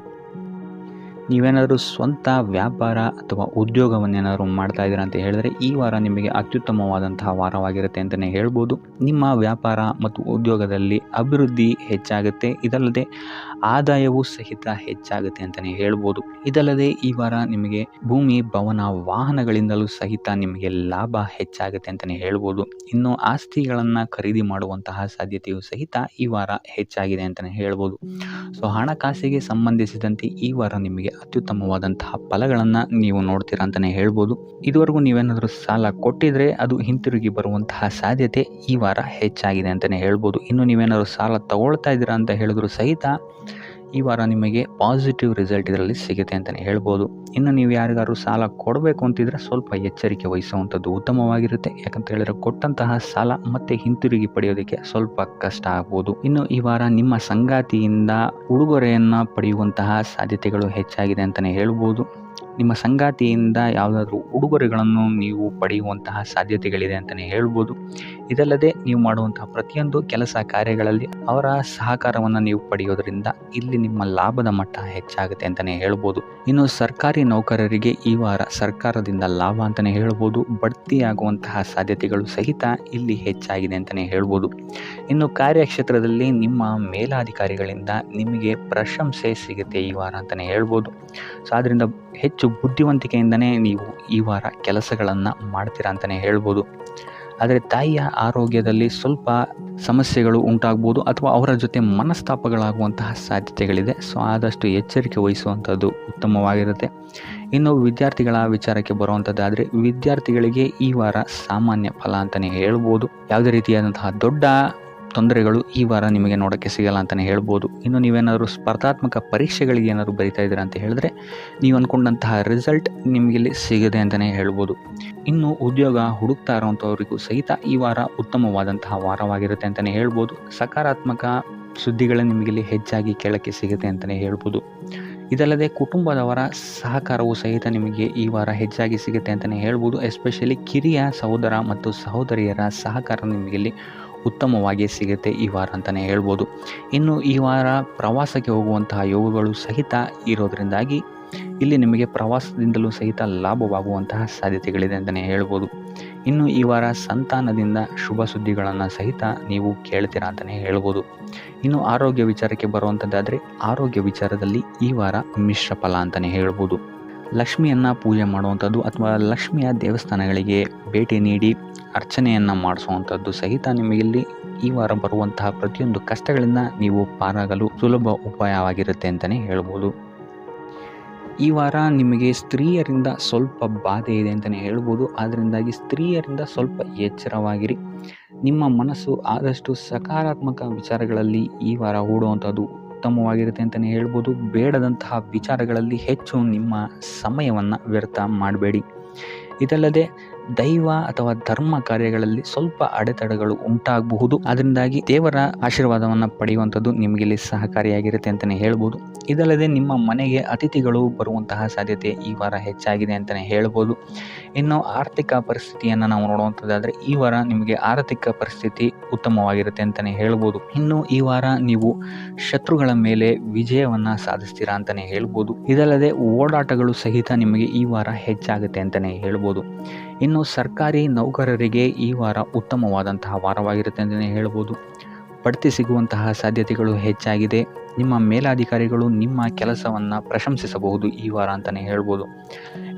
ನೀವೇನಾದರೂ ಸ್ವಂತ ವ್ಯಾಪಾರ ಅಥವಾ ಉದ್ಯೋಗವನ್ನೇನಾದರೂ ಮಾಡ್ತಾ ಇದ್ದೀರಾ ಅಂತ ಹೇಳಿದ್ರೆ ಈ ವಾರ ನಿಮಗೆ ಅತ್ಯುತ್ತಮವಾದಂತಹ ವಾರವಾಗಿರುತ್ತೆ ಅಂತಲೇ ಹೇಳ್ಬೋದು. ನಿಮ್ಮ ವ್ಯಾಪಾರ ಮತ್ತು ಉದ್ಯೋಗದಲ್ಲಿ ಅಭಿವೃದ್ಧಿ ಹೆಚ್ಚಾಗುತ್ತೆ. ಇದಲ್ಲದೆ ಆದಾಯವೂ ಸಹಿತ ಹೆಚ್ಚಾಗುತ್ತೆ ಅಂತಲೇ ಹೇಳ್ಬೋದು. ಇದಲ್ಲದೆ ಈ ವಾರ ನಿಮಗೆ ಭೂಮಿ, ಭವನ, ವಾಹನಗಳಿಂದಲೂ ಸಹಿತ ನಿಮಗೆ ಲಾಭ ಹೆಚ್ಚಾಗುತ್ತೆ ಅಂತಲೇ ಹೇಳ್ಬೋದು. ಇನ್ನು ಆಸ್ತಿಗಳನ್ನು ಖರೀದಿ ಮಾಡುವಂತಹ ಸಾಧ್ಯತೆಯೂ ಸಹಿತ ಈ ವಾರ ಹೆಚ್ಚಾಗಿದೆ ಅಂತಲೇ ಹೇಳ್ಬೋದು. ಸೊ ಹಣಕಾಸಿಗೆ ಸಂಬಂಧಿಸಿದಂತೆ ಈ ವಾರ ನಿಮಗೆ ಅತ್ಯುತ್ತಮವಾದಂತಹ ಫಲಗಳನ್ನು ನೀವು ನೋಡ್ತೀರಾ ಅಂತಲೇ ಹೇಳ್ಬೋದು. ಇದುವರೆಗೂ ನೀವೇನಾದರೂ ಸಾಲ ಕೊಟ್ಟಿದ್ರೆ ಅದು ಹಿಂತಿರುಗಿ ಬರುವಂತಹ ಸಾಧ್ಯತೆ ಈ ವಾರ ಹೆಚ್ಚಾಗಿದೆ ಅಂತಲೇ ಹೇಳ್ಬೋದು. ಇನ್ನು ನೀವೇನಾದರೂ ಸಾಲ ತಗೊಳ್ತಾ ಇದ್ದೀರಾ ಅಂತ ಹೇಳಿದ್ರು ಸಹಿತ ಈ ವಾರ ನಿಮಗೆ ಪಾಸಿಟಿವ್ ರಿಸಲ್ಟ್ ಇದರಲ್ಲಿ ಸಿಗುತ್ತೆ ಅಂತಲೇ ಹೇಳ್ಬೋದು. ಇನ್ನು ನೀವು ಯಾರಿಗಾದ್ರು ಸಾಲ ಕೊಡಬೇಕು ಅಂತಿದ್ರೆ ಸ್ವಲ್ಪ ಎಚ್ಚರಿಕೆ ವಹಿಸುವಂಥದ್ದು ಉತ್ತಮವಾಗಿರುತ್ತೆ. ಯಾಕಂತ ಹೇಳಿದ್ರೆ ಕೊಟ್ಟಂತಹ ಸಾಲ ಮತ್ತೆ ಹಿಂತಿರುಗಿ ಪಡೆಯೋದಕ್ಕೆ ಸ್ವಲ್ಪ ಕಷ್ಟ ಆಗ್ಬೋದು. ಇನ್ನು ಈ ವಾರ ನಿಮ್ಮ ಸಂಗಾತಿಯಿಂದ ಉಡುಗೊರೆಯನ್ನು ಪಡೆಯುವಂತಹ ಸಾಧ್ಯತೆಗಳು ಹೆಚ್ಚಾಗಿದೆ ಅಂತಲೇ ಹೇಳ್ಬೋದು. ನಿಮ್ಮ ಸಂಗಾತಿಯಿಂದ ಯಾವುದಾದ್ರೂ ಉಡುಗೊರೆಗಳನ್ನು ನೀವು ಪಡೆಯುವಂತಹ ಸಾಧ್ಯತೆಗಳಿದೆ ಅಂತಲೇ ಹೇಳ್ಬೋದು. ಇದಲ್ಲದೆ ನೀವು ಮಾಡುವಂತಹ ಪ್ರತಿಯೊಂದು ಕೆಲಸ ಕಾರ್ಯಗಳಲ್ಲಿ ಅವರ ಸಹಕಾರವನ್ನು ನೀವು ಪಡೆಯೋದ್ರಿಂದ ಇಲ್ಲಿ ನಿಮ್ಮ ಲಾಭದ ಮಟ್ಟ ಹೆಚ್ಚಾಗುತ್ತೆ ಅಂತಲೇ ಹೇಳ್ಬೋದು. ಇನ್ನು ಸರ್ಕಾರಿ ನೌಕರರಿಗೆ ಈ ವಾರ ಸರ್ಕಾರದಿಂದ ಲಾಭ ಅಂತಲೇ ಹೇಳ್ಬೋದು. ಬಡ್ತಿಯಾಗುವಂತಹ ಸಾಧ್ಯತೆಗಳು ಸಹಿತ ಇಲ್ಲಿ ಹೆಚ್ಚಾಗಿದೆ ಅಂತಲೇ ಹೇಳ್ಬೋದು. ಇನ್ನು ಕಾರ್ಯಕ್ಷೇತ್ರದಲ್ಲಿ ನಿಮ್ಮ ಮೇಲಾಧಿಕಾರಿಗಳಿಂದ ನಿಮಗೆ ಪ್ರಶಂಸೆ ಸಿಗುತ್ತೆ ಈ ವಾರ ಅಂತಲೇ ಹೇಳ್ಬೋದು. ಸೊ ಆದ್ದರಿಂದ ಹೆಚ್ಚು ಬುದ್ಧಿವಂತಿಕೆಯಿಂದನೇ ನೀವು ಈ ವಾರ ಕೆಲಸಗಳನ್ನು ಮಾಡ್ತೀರಾ ಅಂತಲೇ ಹೇಳ್ಬೋದು. ಆದರೆ ತಾಯಿಯ ಆರೋಗ್ಯದಲ್ಲಿ ಸ್ವಲ್ಪ ಸಮಸ್ಯೆಗಳು ಉಂಟಾಗ್ಬೋದು ಅಥವಾ ಅವರ ಜೊತೆ ಮನಸ್ತಾಪಗಳಾಗುವಂತಹ ಸಾಧ್ಯತೆಗಳಿದೆ. ಸೊ ಆದಷ್ಟು ಎಚ್ಚರಿಕೆ ವಹಿಸುವಂಥದ್ದು ಉತ್ತಮವಾಗಿರುತ್ತೆ. ಇನ್ನು ವಿದ್ಯಾರ್ಥಿಗಳ ವಿಚಾರಕ್ಕೆ ಬರುವಂಥದ್ದಾದರೆ ವಿದ್ಯಾರ್ಥಿಗಳಿಗೆ ಈ ವಾರ ಸಾಮಾನ್ಯ ಫಲ ಅಂತಲೇ ಹೇಳ್ಬೋದು. ಯಾವುದೇ ರೀತಿಯಾದಂತಹ ದೊಡ್ಡ ತೊಂದರೆಗಳು ಈ ವಾರ ನಿಮಗೆ ನೋಡೋಕ್ಕೆ ಸಿಗಲ್ಲ ಅಂತಲೇ ಹೇಳ್ಬೋದು. ಇನ್ನು ನೀವೇನಾದರೂ ಸ್ಪರ್ಧಾತ್ಮಕ ಪರೀಕ್ಷೆಗಳಿಗೆ ಏನಾದರೂ ಬರಿತಾ ಇದ್ದೀರಾ ಅಂತ ಹೇಳಿದ್ರೆ ನೀವು ಅಂದ್ಕೊಂಡಂತಹ ರಿಸಲ್ಟ್ ನಿಮಗಿಲ್ಲಿ ಸಿಗದೆ ಅಂತಲೇ ಹೇಳ್ಬೋದು. ಇನ್ನು ಉದ್ಯೋಗ ಹುಡುಕ್ತಾ ಇರೋವಂಥವ್ರಿಗೂ ಸಹಿತ ಈ ವಾರ ಉತ್ತಮವಾದಂತಹ ವಾರವಾಗಿರುತ್ತೆ ಅಂತಲೇ ಹೇಳ್ಬೋದು. ಸಕಾರಾತ್ಮಕ ಸುದ್ದಿಗಳೇ ನಿಮಗಿಲ್ಲಿ ಹೆಚ್ಚಾಗಿ ಕೇಳೋಕ್ಕೆ ಸಿಗುತ್ತೆ ಅಂತಲೇ ಹೇಳ್ಬೋದು. ಇದಲ್ಲದೆ ಕುಟುಂಬದವರ ಸಹಕಾರವೂ ಸಹಿತ ನಿಮಗೆ ಈ ವಾರ ಹೆಚ್ಚಾಗಿ ಸಿಗುತ್ತೆ ಅಂತಲೇ ಹೇಳ್ಬೋದು. ಎಸ್ಪೆಷಲಿ ಕಿರಿಯ ಸಹೋದರ ಮತ್ತು ಸಹೋದರಿಯರ ಸಹಕಾರ ನಿಮಗಿಲ್ಲಿ ಉತ್ತಮವಾಗಿ ಸಿಗುತ್ತೆ ಈ ವಾರ ಅಂತಲೇ ಹೇಳ್ಬೋದು. ಇನ್ನು ಈ ವಾರ ಪ್ರವಾಸಕ್ಕೆ ಹೋಗುವಂತಹ ಯೋಗಗಳು ಸಹಿತ ಇರೋದರಿಂದಾಗಿ ಇಲ್ಲಿ ನಿಮಗೆ ಪ್ರವಾಸದಿಂದಲೂ ಸಹಿತ ಲಾಭವಾಗುವಂತಹ ಸಾಧ್ಯತೆಗಳಿದೆ ಅಂತಲೇ ಹೇಳ್ಬೋದು. ಇನ್ನು ಈ ವಾರ ಸಂತಾನದಿಂದ ಶುಭ ಸುದ್ದಿಗಳನ್ನು ಸಹಿತ ನೀವು ಕೇಳ್ತೀರಾ ಅಂತಲೇ ಹೇಳ್ಬೋದು. ಇನ್ನು ಆರೋಗ್ಯ ವಿಚಾರಕ್ಕೆ ಬರುವಂಥದ್ದಾದರೆ ಆರೋಗ್ಯ ವಿಚಾರದಲ್ಲಿ ಈ ವಾರ ಮಿಶ್ರ ಫಲ ಅಂತಲೇ ಹೇಳ್ಬೋದು. ಲಕ್ಷ್ಮಿಯನ್ನು ಪೂಜೆ ಮಾಡುವಂಥದ್ದು ಅಥವಾ ಲಕ್ಷ್ಮಿಯ ದೇವಸ್ಥಾನಗಳಿಗೆ ಭೇಟಿ ನೀಡಿ ಅರ್ಚನೆಯನ್ನು ಮಾಡಿಸುವಂಥದ್ದು ಸಹಿತ ನಿಮಗಿಲ್ಲಿ ಈ ವಾರ ಬರುವಂತಹ ಪ್ರತಿಯೊಂದು ಕಷ್ಟಗಳಿಂದ ನೀವು ಪಾರಾಗಲು ಸುಲಭ ಉಪಾಯವಾಗಿರುತ್ತೆ ಅಂತಲೇ ಹೇಳ್ಬೋದು. ಈ ವಾರ ನಿಮಗೆ ಸ್ತ್ರೀಯರಿಂದ ಸ್ವಲ್ಪ ಬಾಧೆ ಇದೆ ಅಂತಲೇ ಹೇಳ್ಬೋದು. ಅದರಿಂದಾಗಿ ಸ್ತ್ರೀಯರಿಂದ ಸ್ವಲ್ಪ ಎಚ್ಚರವಾಗಿರಿ. ನಿಮ್ಮ ಮನಸ್ಸು ಆದಷ್ಟು ಸಕಾರಾತ್ಮಕ ವಿಚಾರಗಳಲ್ಲಿ ಈ ವಾರ ಹೂಡುವಂಥದ್ದು ಉತ್ತಮವಾಗಿರುತ್ತೆ ಅಂತಲೇ ಹೇಳ್ಬೋದು. ಬೇಡದಂತಹ ವಿಚಾರಗಳಲ್ಲಿ ಹೆಚ್ಚು ನಿಮ್ಮ ಸಮಯವನ್ನು ವ್ಯರ್ಥ ಮಾಡಬೇಡಿ. ಇದಲ್ಲದೆ ದೈವ ಅಥವಾ ಧರ್ಮ ಕಾರ್ಯಗಳಲ್ಲಿ ಸ್ವಲ್ಪ ಅಡೆತಡೆಗಳು ಉಂಟಾಗಬಹುದು. ಅದರಿಂದಾಗಿ ದೇವರ ಆಶೀರ್ವಾದವನ್ನು ಪಡೆಯುವಂಥದ್ದು ನಿಮಗೆ ಇಲ್ಲಿ ಸಹಕಾರಿಯಾಗಿರುತ್ತೆ ಅಂತಲೇ ಹೇಳ್ಬೋದು. ಇದಲ್ಲದೆ ನಿಮ್ಮ ಮನೆಗೆ ಅತಿಥಿಗಳು ಬರುವಂತಹ ಸಾಧ್ಯತೆ ಈ ವಾರ ಹೆಚ್ಚಾಗಿದೆ ಅಂತಲೇ ಹೇಳ್ಬೋದು. ಇನ್ನು ಆರ್ಥಿಕ ಪರಿಸ್ಥಿತಿಯನ್ನು ನಾವು ನೋಡುವಂಥದ್ದಾದರೆ ಈ ವಾರ ನಿಮಗೆ ಆರ್ಥಿಕ ಪರಿಸ್ಥಿತಿ ಉತ್ತಮವಾಗಿರುತ್ತೆ ಅಂತಲೇ ಹೇಳ್ಬೋದು. ಇನ್ನು ಈ ವಾರ ನೀವು ಶತ್ರುಗಳ ಮೇಲೆ ವಿಜಯವನ್ನು ಸಾಧಿಸ್ತೀರಾ ಅಂತಲೇ ಹೇಳ್ಬೋದು. ಇದಲ್ಲದೆ ಓಡಾಟಗಳು ಸಹಿತ ನಿಮಗೆ ಈ ವಾರ ಹೆಚ್ಚಾಗುತ್ತೆ ಅಂತಲೇ ಹೇಳ್ಬೋದು. ಇನ್ನು ಸರ್ಕಾರಿ ನೌಕರರಿಗೆ ಈ ವಾರ ಉತ್ತಮವಾದಂತಹ ವಾರವಾಗಿರುತ್ತೆ ಅಂತಲೇ ಹೇಳ್ಬೋದು. ಬಡ್ತಿ ಸಿಗುವಂತಹ ಸಾಧ್ಯತೆಗಳು ಹೆಚ್ಚಾಗಿದೆ. ನಿಮ್ಮ ಮೇಲಾಧಿಕಾರಿಗಳು ನಿಮ್ಮ ಕೆಲಸವನ್ನು ಪ್ರಶಂಸಿಸಬಹುದು ಈ ವಾರ ಅಂತಲೇ ಹೇಳ್ಬೋದು.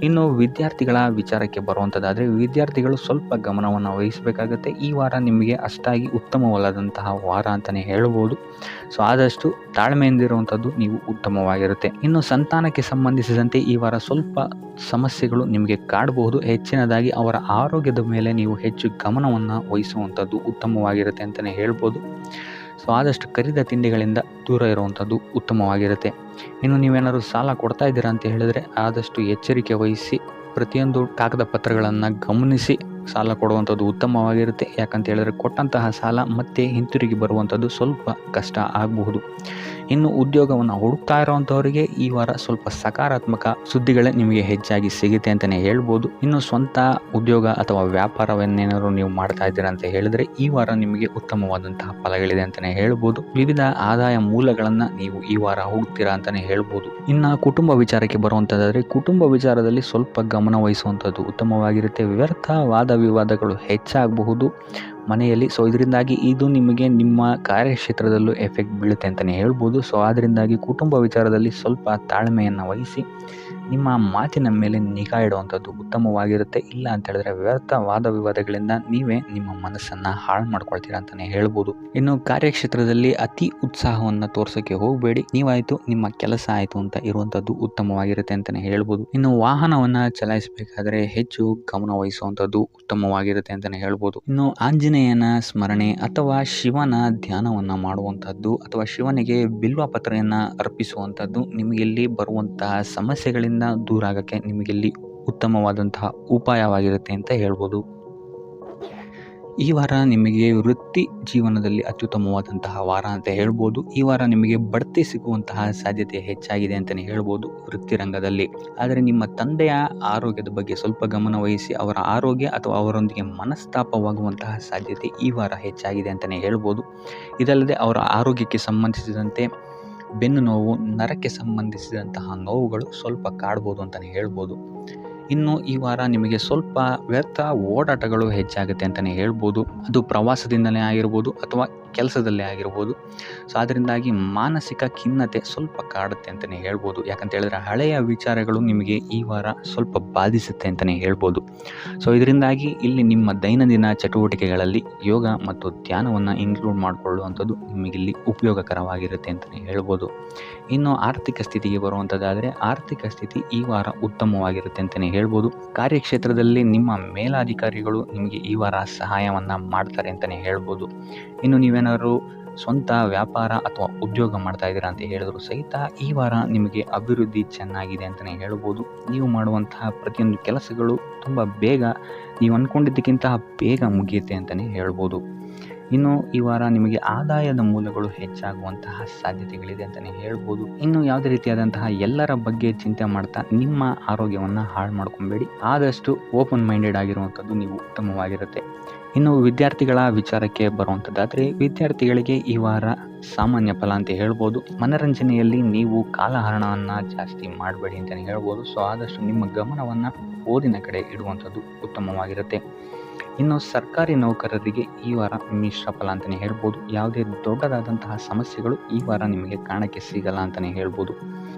ಇನ್ನು ವಿದ್ಯಾರ್ಥಿಗಳ ವಿಚಾರಕ್ಕೆ ಬರುವಂಥದ್ದಾದರೆ ವಿದ್ಯಾರ್ಥಿಗಳು ಸ್ವಲ್ಪ ಗಮನವನ್ನು ವಹಿಸಬೇಕಾಗುತ್ತೆ. ಈ ವಾರ ನಿಮಗೆ ಅಷ್ಟಾಗಿ ಉತ್ತಮವಲ್ಲದಂತಹ ವಾರ ಅಂತಲೇ ಹೇಳ್ಬೋದು. ಸೊ ಆದಷ್ಟು ತಾಳ್ಮೆಯಿಂದಿರುವಂಥದ್ದು ನೀವು ಉತ್ತಮವಾಗಿರುತ್ತೆ. ಇನ್ನು ಸಂತಾನಕ್ಕೆ ಸಂಬಂಧಿಸಿದಂತೆ ಈ ವಾರ ಸ್ವಲ್ಪ ಸಮಸ್ಯೆಗಳು ನಿಮಗೆ ಕಾಡಬಹುದು. ಹೆಚ್ಚಿನದಾಗಿ ಅವರ ಆರೋಗ್ಯದ ಮೇಲೆ ನೀವು ಹೆಚ್ಚು ಗಮನವನ್ನು ವಹಿಸುವಂಥದ್ದು ಉತ್ತಮವಾಗಿರುತ್ತೆ ಅಂತಲೇ ಹೇಳ್ಬೋದು. ಸೊ ಆದಷ್ಟು ಕರಿದ ತಿಂಡಿಗಳಿಂದ ದೂರ ಇರುವಂಥದ್ದು ಉತ್ತಮವಾಗಿರುತ್ತೆ. ಇನ್ನು ನೀವೇನಾದರೂ ಸಾಲ ಕೊಡ್ತಾ ಇದ್ದೀರಾ ಅಂತ ಹೇಳಿದರೆ ಆದಷ್ಟು ಎಚ್ಚರಿಕೆ ವಹಿಸಿ ಪ್ರತಿಯೊಂದು ಕಾಗದ ಪತ್ರಗಳನ್ನು ಗಮನಿಸಿ ಸಾಲ ಕೊಡುವಂಥದ್ದು ಉತ್ತಮವಾಗಿರುತ್ತೆ. ಯಾಕಂತ ಹೇಳಿದ್ರೆ ಕೊಟ್ಟಂತಹ ಸಾಲ ಮತ್ತೆ ಹಿಂತಿರುಗಿ ಬರುವಂಥದ್ದು ಸ್ವಲ್ಪ ಕಷ್ಟ ಆಗಬಹುದು. ಇನ್ನು ಉದ್ಯೋಗವನ್ನು ಹುಡುಕ್ತಾ ಇರೋವಂಥವರಿಗೆ ಈ ವಾರ ಸ್ವಲ್ಪ ಸಕಾರಾತ್ಮಕ ಸುದ್ದಿಗಳೇ ನಿಮಗೆ ಹೆಚ್ಚಾಗಿ ಸಿಗುತ್ತೆ ಅಂತಲೇ ಹೇಳ್ಬೋದು. ಇನ್ನು ಸ್ವಂತ ಉದ್ಯೋಗ ಅಥವಾ ವ್ಯಾಪಾರವನ್ನೇನಾದ್ರು ನೀವು ಮಾಡ್ತಾ ಇದ್ದೀರಾ ಅಂತ ಹೇಳಿದ್ರೆ ಈ ವಾರ ನಿಮಗೆ ಉತ್ತಮವಾದಂತಹ ಫಲಗಳಿದೆ ಅಂತಲೇ ಹೇಳ್ಬೋದು. ವಿವಿಧ ಆದಾಯ ಮೂಲಗಳನ್ನು ನೀವು ಈ ವಾರ ಹುಡುಕ್ತೀರಾ ಅಂತಲೇ ಹೇಳ್ಬೋದು. ಇನ್ನು ಕುಟುಂಬ ವಿಚಾರಕ್ಕೆ ಬರುವಂಥದ್ದಾದರೆ ಕುಟುಂಬ ವಿಚಾರದಲ್ಲಿ ಸ್ವಲ್ಪ ಗಮನ ವಹಿಸುವಂಥದ್ದು ಉತ್ತಮವಾಗಿರುತ್ತೆ. ವ್ಯರ್ಥ ವಾದ ವಿವಾದಗಳು ಹೆಚ್ಚಾಗಬಹುದು ಮನೆಯಲ್ಲಿ. ಸೊ ಇದರಿಂದಾಗಿ ಇದು ನಿಮಗೆ ನಿಮ್ಮ ಕಾರ್ಯಕ್ಷೇತ್ರದಲ್ಲೂ ಎಫೆಕ್ಟ್ ಬೀಳುತ್ತೆ ಅಂತಲೇ ಹೇಳ್ಬೋದು. ಸೊ ಅದರಿಂದಾಗಿ ಕುಟುಂಬ ವಿಚಾರದಲ್ಲಿ ಸ್ವಲ್ಪ ತಾಳ್ಮೆಯನ್ನು ವಹಿಸಿ ನಿಮ್ಮ ಮಾತಿನ ಮೇಲೆ ನಿಗಾ ಇಡುವಂಥದ್ದು ಉತ್ತಮವಾಗಿರುತ್ತೆ. ಇಲ್ಲ ಅಂತ ಹೇಳಿದ್ರೆ ವ್ಯರ್ಥ ವಾದ ವಿವಾದಗಳಿಂದ ನೀವೇ ನಿಮ್ಮ ಮನಸ್ಸನ್ನು ಹಾಳು ಮಾಡ್ಕೊಳ್ತೀರಾ ಅಂತಲೇ ಹೇಳ್ಬೋದು. ಇನ್ನು ಕಾರ್ಯಕ್ಷೇತ್ರದಲ್ಲಿ ಅತಿ ಉತ್ಸಾಹವನ್ನು ತೋರ್ಸೋಕ್ಕೆ ಹೋಗಬೇಡಿ. ನೀವಾಯಿತು ನಿಮ್ಮ ಕೆಲಸ ಆಯಿತು ಅಂತ ಇರುವಂಥದ್ದು ಉತ್ತಮವಾಗಿರುತ್ತೆ ಅಂತಲೇ ಹೇಳ್ಬೋದು. ಇನ್ನು ವಾಹನವನ್ನು ಚಲಾಯಿಸಬೇಕಾದ್ರೆ ಹೆಚ್ಚು ಗಮನ ವಹಿಸುವಂಥದ್ದು ಉತ್ತಮವಾಗಿರುತ್ತೆ ಅಂತಲೇ ಹೇಳ್ಬೋದು. ಇನ್ನು ಆಂಜನೇಯನ ಸ್ಮರಣೆ ಅಥವಾ ಶಿವನ ಧ್ಯಾನವನ್ನು ಮಾಡುವಂಥದ್ದು ಅಥವಾ ಶಿವನಿಗೆ ಬಿಲ್ವ ಪತ್ರೆಯನ್ನು ಅರ್ಪಿಸುವಂಥದ್ದು ನಿಮಗಿಲ್ಲಿ ಬರುವಂತಹ ಸಮಸ್ಯೆಗಳಿಂದ ದೂರ ಆಗಕ್ಕೆ ನಿಮಗಿಲ್ಲಿ ಉತ್ತಮವಾದಂತಹ ಉಪಾಯವಾಗಿರುತ್ತೆ ಅಂತ ಹೇಳ್ಬೋದು. ಈ ವಾರ ನಿಮಗೆ ವೃತ್ತಿ ಜೀವನದಲ್ಲಿ ಅತ್ಯುತ್ತಮವಾದಂತಹ ವಾರ ಅಂತ ಹೇಳ್ಬೋದು. ಈ ವಾರ ನಿಮಗೆ ಬಡ್ತಿ ಸಿಗುವಂತಹ ಸಾಧ್ಯತೆ ಹೆಚ್ಚಾಗಿದೆ ಅಂತಲೇ ಹೇಳ್ಬೋದು ವೃತ್ತಿ ರಂಗದಲ್ಲಿ. ಆದರೆ ನಿಮ್ಮ ತಂದೆಯ ಆರೋಗ್ಯದ ಬಗ್ಗೆ ಸ್ವಲ್ಪ ಗಮನ ವಹಿಸಿ ಅವರ ಆರೋಗ್ಯ ಅಥವಾ ಅವರೊಂದಿಗೆ ಮನಸ್ತಾಪವಾಗುವಂತಹ ಸಾಧ್ಯತೆ ಈ ವಾರ ಹೆಚ್ಚಾಗಿದೆ ಅಂತಲೇ ಹೇಳ್ಬೋದು. ಇದಲ್ಲದೆ ಅವರ ಆರೋಗ್ಯಕ್ಕೆ ಸಂಬಂಧಿಸಿದಂತೆ ಬೆನ್ನು ನೋವು, ನರಕ್ಕೆ ಸಂಬಂಧಿಸಿದಂತಹ ನೋವುಗಳು ಸ್ವಲ್ಪ ಕಾಡ್ಬೋದು ಅಂತಲೇ ಹೇಳ್ಬೋದು. ಇನ್ನು ಈ ವಾರ ನಿಮಗೆ ಸ್ವಲ್ಪ ವ್ಯರ್ಥ ಓಡಾಟಗಳು ಹೆಚ್ಚಾಗುತ್ತೆ ಅಂತಲೇ ಹೇಳ್ಬೋದು. ಅದು ಪ್ರವಾಸದಿಂದಲೇ ಆಗಿರ್ಬೋದು ಅಥವಾ ಕೆಲಸದಲ್ಲೇ ಆಗಿರ್ಬೋದು. ಸೊ ಅದರಿಂದಾಗಿ ಮಾನಸಿಕ ಖಿನ್ನತೆ ಸ್ವಲ್ಪ ಕಾಡುತ್ತೆ ಅಂತಲೇ ಹೇಳ್ಬೋದು. ಯಾಕಂತ ಹೇಳಿದ್ರೆ ಹಳೆಯ ವಿಚಾರಗಳು ನಿಮಗೆ ಈ ವಾರ ಸ್ವಲ್ಪ ಬಾಧಿಸುತ್ತೆ ಅಂತಲೇ ಹೇಳ್ಬೋದು. ಸೊ ಇದರಿಂದಾಗಿ ಇಲ್ಲಿ ನಿಮ್ಮ ದೈನಂದಿನ ಚಟುವಟಿಕೆಗಳಲ್ಲಿ ಯೋಗ ಮತ್ತು ಧ್ಯಾನವನ್ನು ಇನ್ಕ್ಲೂಡ್ ಮಾಡಿಕೊಳ್ಳುವಂಥದ್ದು ನಿಮಗಿಲ್ಲಿ ಉಪಯೋಗಕರವಾಗಿರುತ್ತೆ ಅಂತಲೇ ಹೇಳ್ಬೋದು. ಇನ್ನು ಆರ್ಥಿಕ ಸ್ಥಿತಿಗೆ ಬರುವಂಥದ್ದಾದರೆ ಆರ್ಥಿಕ ಸ್ಥಿತಿ ಈ ವಾರ ಉತ್ತಮವಾಗಿರುತ್ತೆ ಅಂತಲೇ ಹೇಳ್ಬೋದು. ಕಾರ್ಯಕ್ಷೇತ್ರದಲ್ಲಿ ನಿಮ್ಮ ಮೇಲಾಧಿಕಾರಿಗಳು ನಿಮಗೆ ಈ ವಾರ ಸಹಾಯವನ್ನು ಮಾಡ್ತಾರೆ ಅಂತಲೇ ಹೇಳ್ಬೋದು. ಇನ್ನು ನೀವೇನಾದ್ರು ಸ್ವಂತ ವ್ಯಾಪಾರ ಅಥವಾ ಉದ್ಯೋಗ ಮಾಡ್ತಾ ಇದ್ದೀರಾ ಅಂತ ಹೇಳಿದ್ರು ಸಹಿತ ಈ ವಾರ ನಿಮಗೆ ಅಭಿವೃದ್ಧಿ ಚೆನ್ನಾಗಿದೆ ಅಂತಲೇ ಹೇಳ್ಬೋದು. ನೀವು ಮಾಡುವಂತಹ ಪ್ರತಿಯೊಂದು ಕೆಲಸಗಳು ತುಂಬ ಬೇಗ ನೀವು ಅಂದ್ಕೊಂಡಿದ್ದಕ್ಕಿಂತ ಬೇಗ ಮುಗಿಯುತ್ತೆ ಅಂತಲೇ ಹೇಳ್ಬೋದು. ಇನ್ನು ಈ ವಾರ ನಿಮಗೆ ಆದಾಯದ ಮೂಲಗಳು ಹೆಚ್ಚಾಗುವಂತಹ ಸಾಧ್ಯತೆಗಳಿದೆ ಅಂತಲೇ ಹೇಳ್ಬೋದು. ಇನ್ನು ಯಾವುದೇ ರೀತಿಯಾದಂತಹ ಎಲ್ಲರ ಬಗ್ಗೆ ಚಿಂತೆ ಮಾಡ್ತಾ ನಿಮ್ಮ ಆರೋಗ್ಯವನ್ನು ಹಾಳು ಮಾಡ್ಕೊಬೇಡಿ. ಆದಷ್ಟು ಓಪನ್ ಮೈಂಡೆಡ್ ಆಗಿರುವಂಥದ್ದು ನೀವು ಉತ್ತಮವಾಗಿರುತ್ತೆ. ಇನ್ನು ವಿದ್ಯಾರ್ಥಿಗಳ ವಿಚಾರಕ್ಕೆ ಬರುವಂಥದ್ದಾದರೆ ವಿದ್ಯಾರ್ಥಿಗಳಿಗೆ ಈ ವಾರ ಸಾಮಾನ್ಯ ಫಲ ಅಂತ ಹೇಳ್ಬೋದು. ಮನರಂಜನೆಯಲ್ಲಿ ನೀವು ಕಾಲಹರಣವನ್ನು ಜಾಸ್ತಿ ಮಾಡಬೇಡಿ ಅಂತಲೇ ಹೇಳ್ಬೋದು. ಸೊ ಆದಷ್ಟು ನಿಮ್ಮ ಗಮನವನ್ನು ಓದಿನ ಕಡೆ ಇಡುವಂಥದ್ದು ಉತ್ತಮವಾಗಿರುತ್ತೆ. ಇನ್ನು ಸರ್ಕಾರಿ ನೌಕರರಿಗೆ ಈ ವಾರ ಮಿಶ್ರ ಫಲ ಅಂತಲೇ ಹೇಳ್ಬೋದು. ಯಾವುದೇ ದೊಡ್ಡದಾದಂತಹ ಸಮಸ್ಯೆಗಳು ಈ ವಾರ ನಿಮಗೆ ಕಾಣಕ್ಕೆ ಸಿಗಲ್ಲ ಅಂತಲೇ ಹೇಳ್ಬೋದು.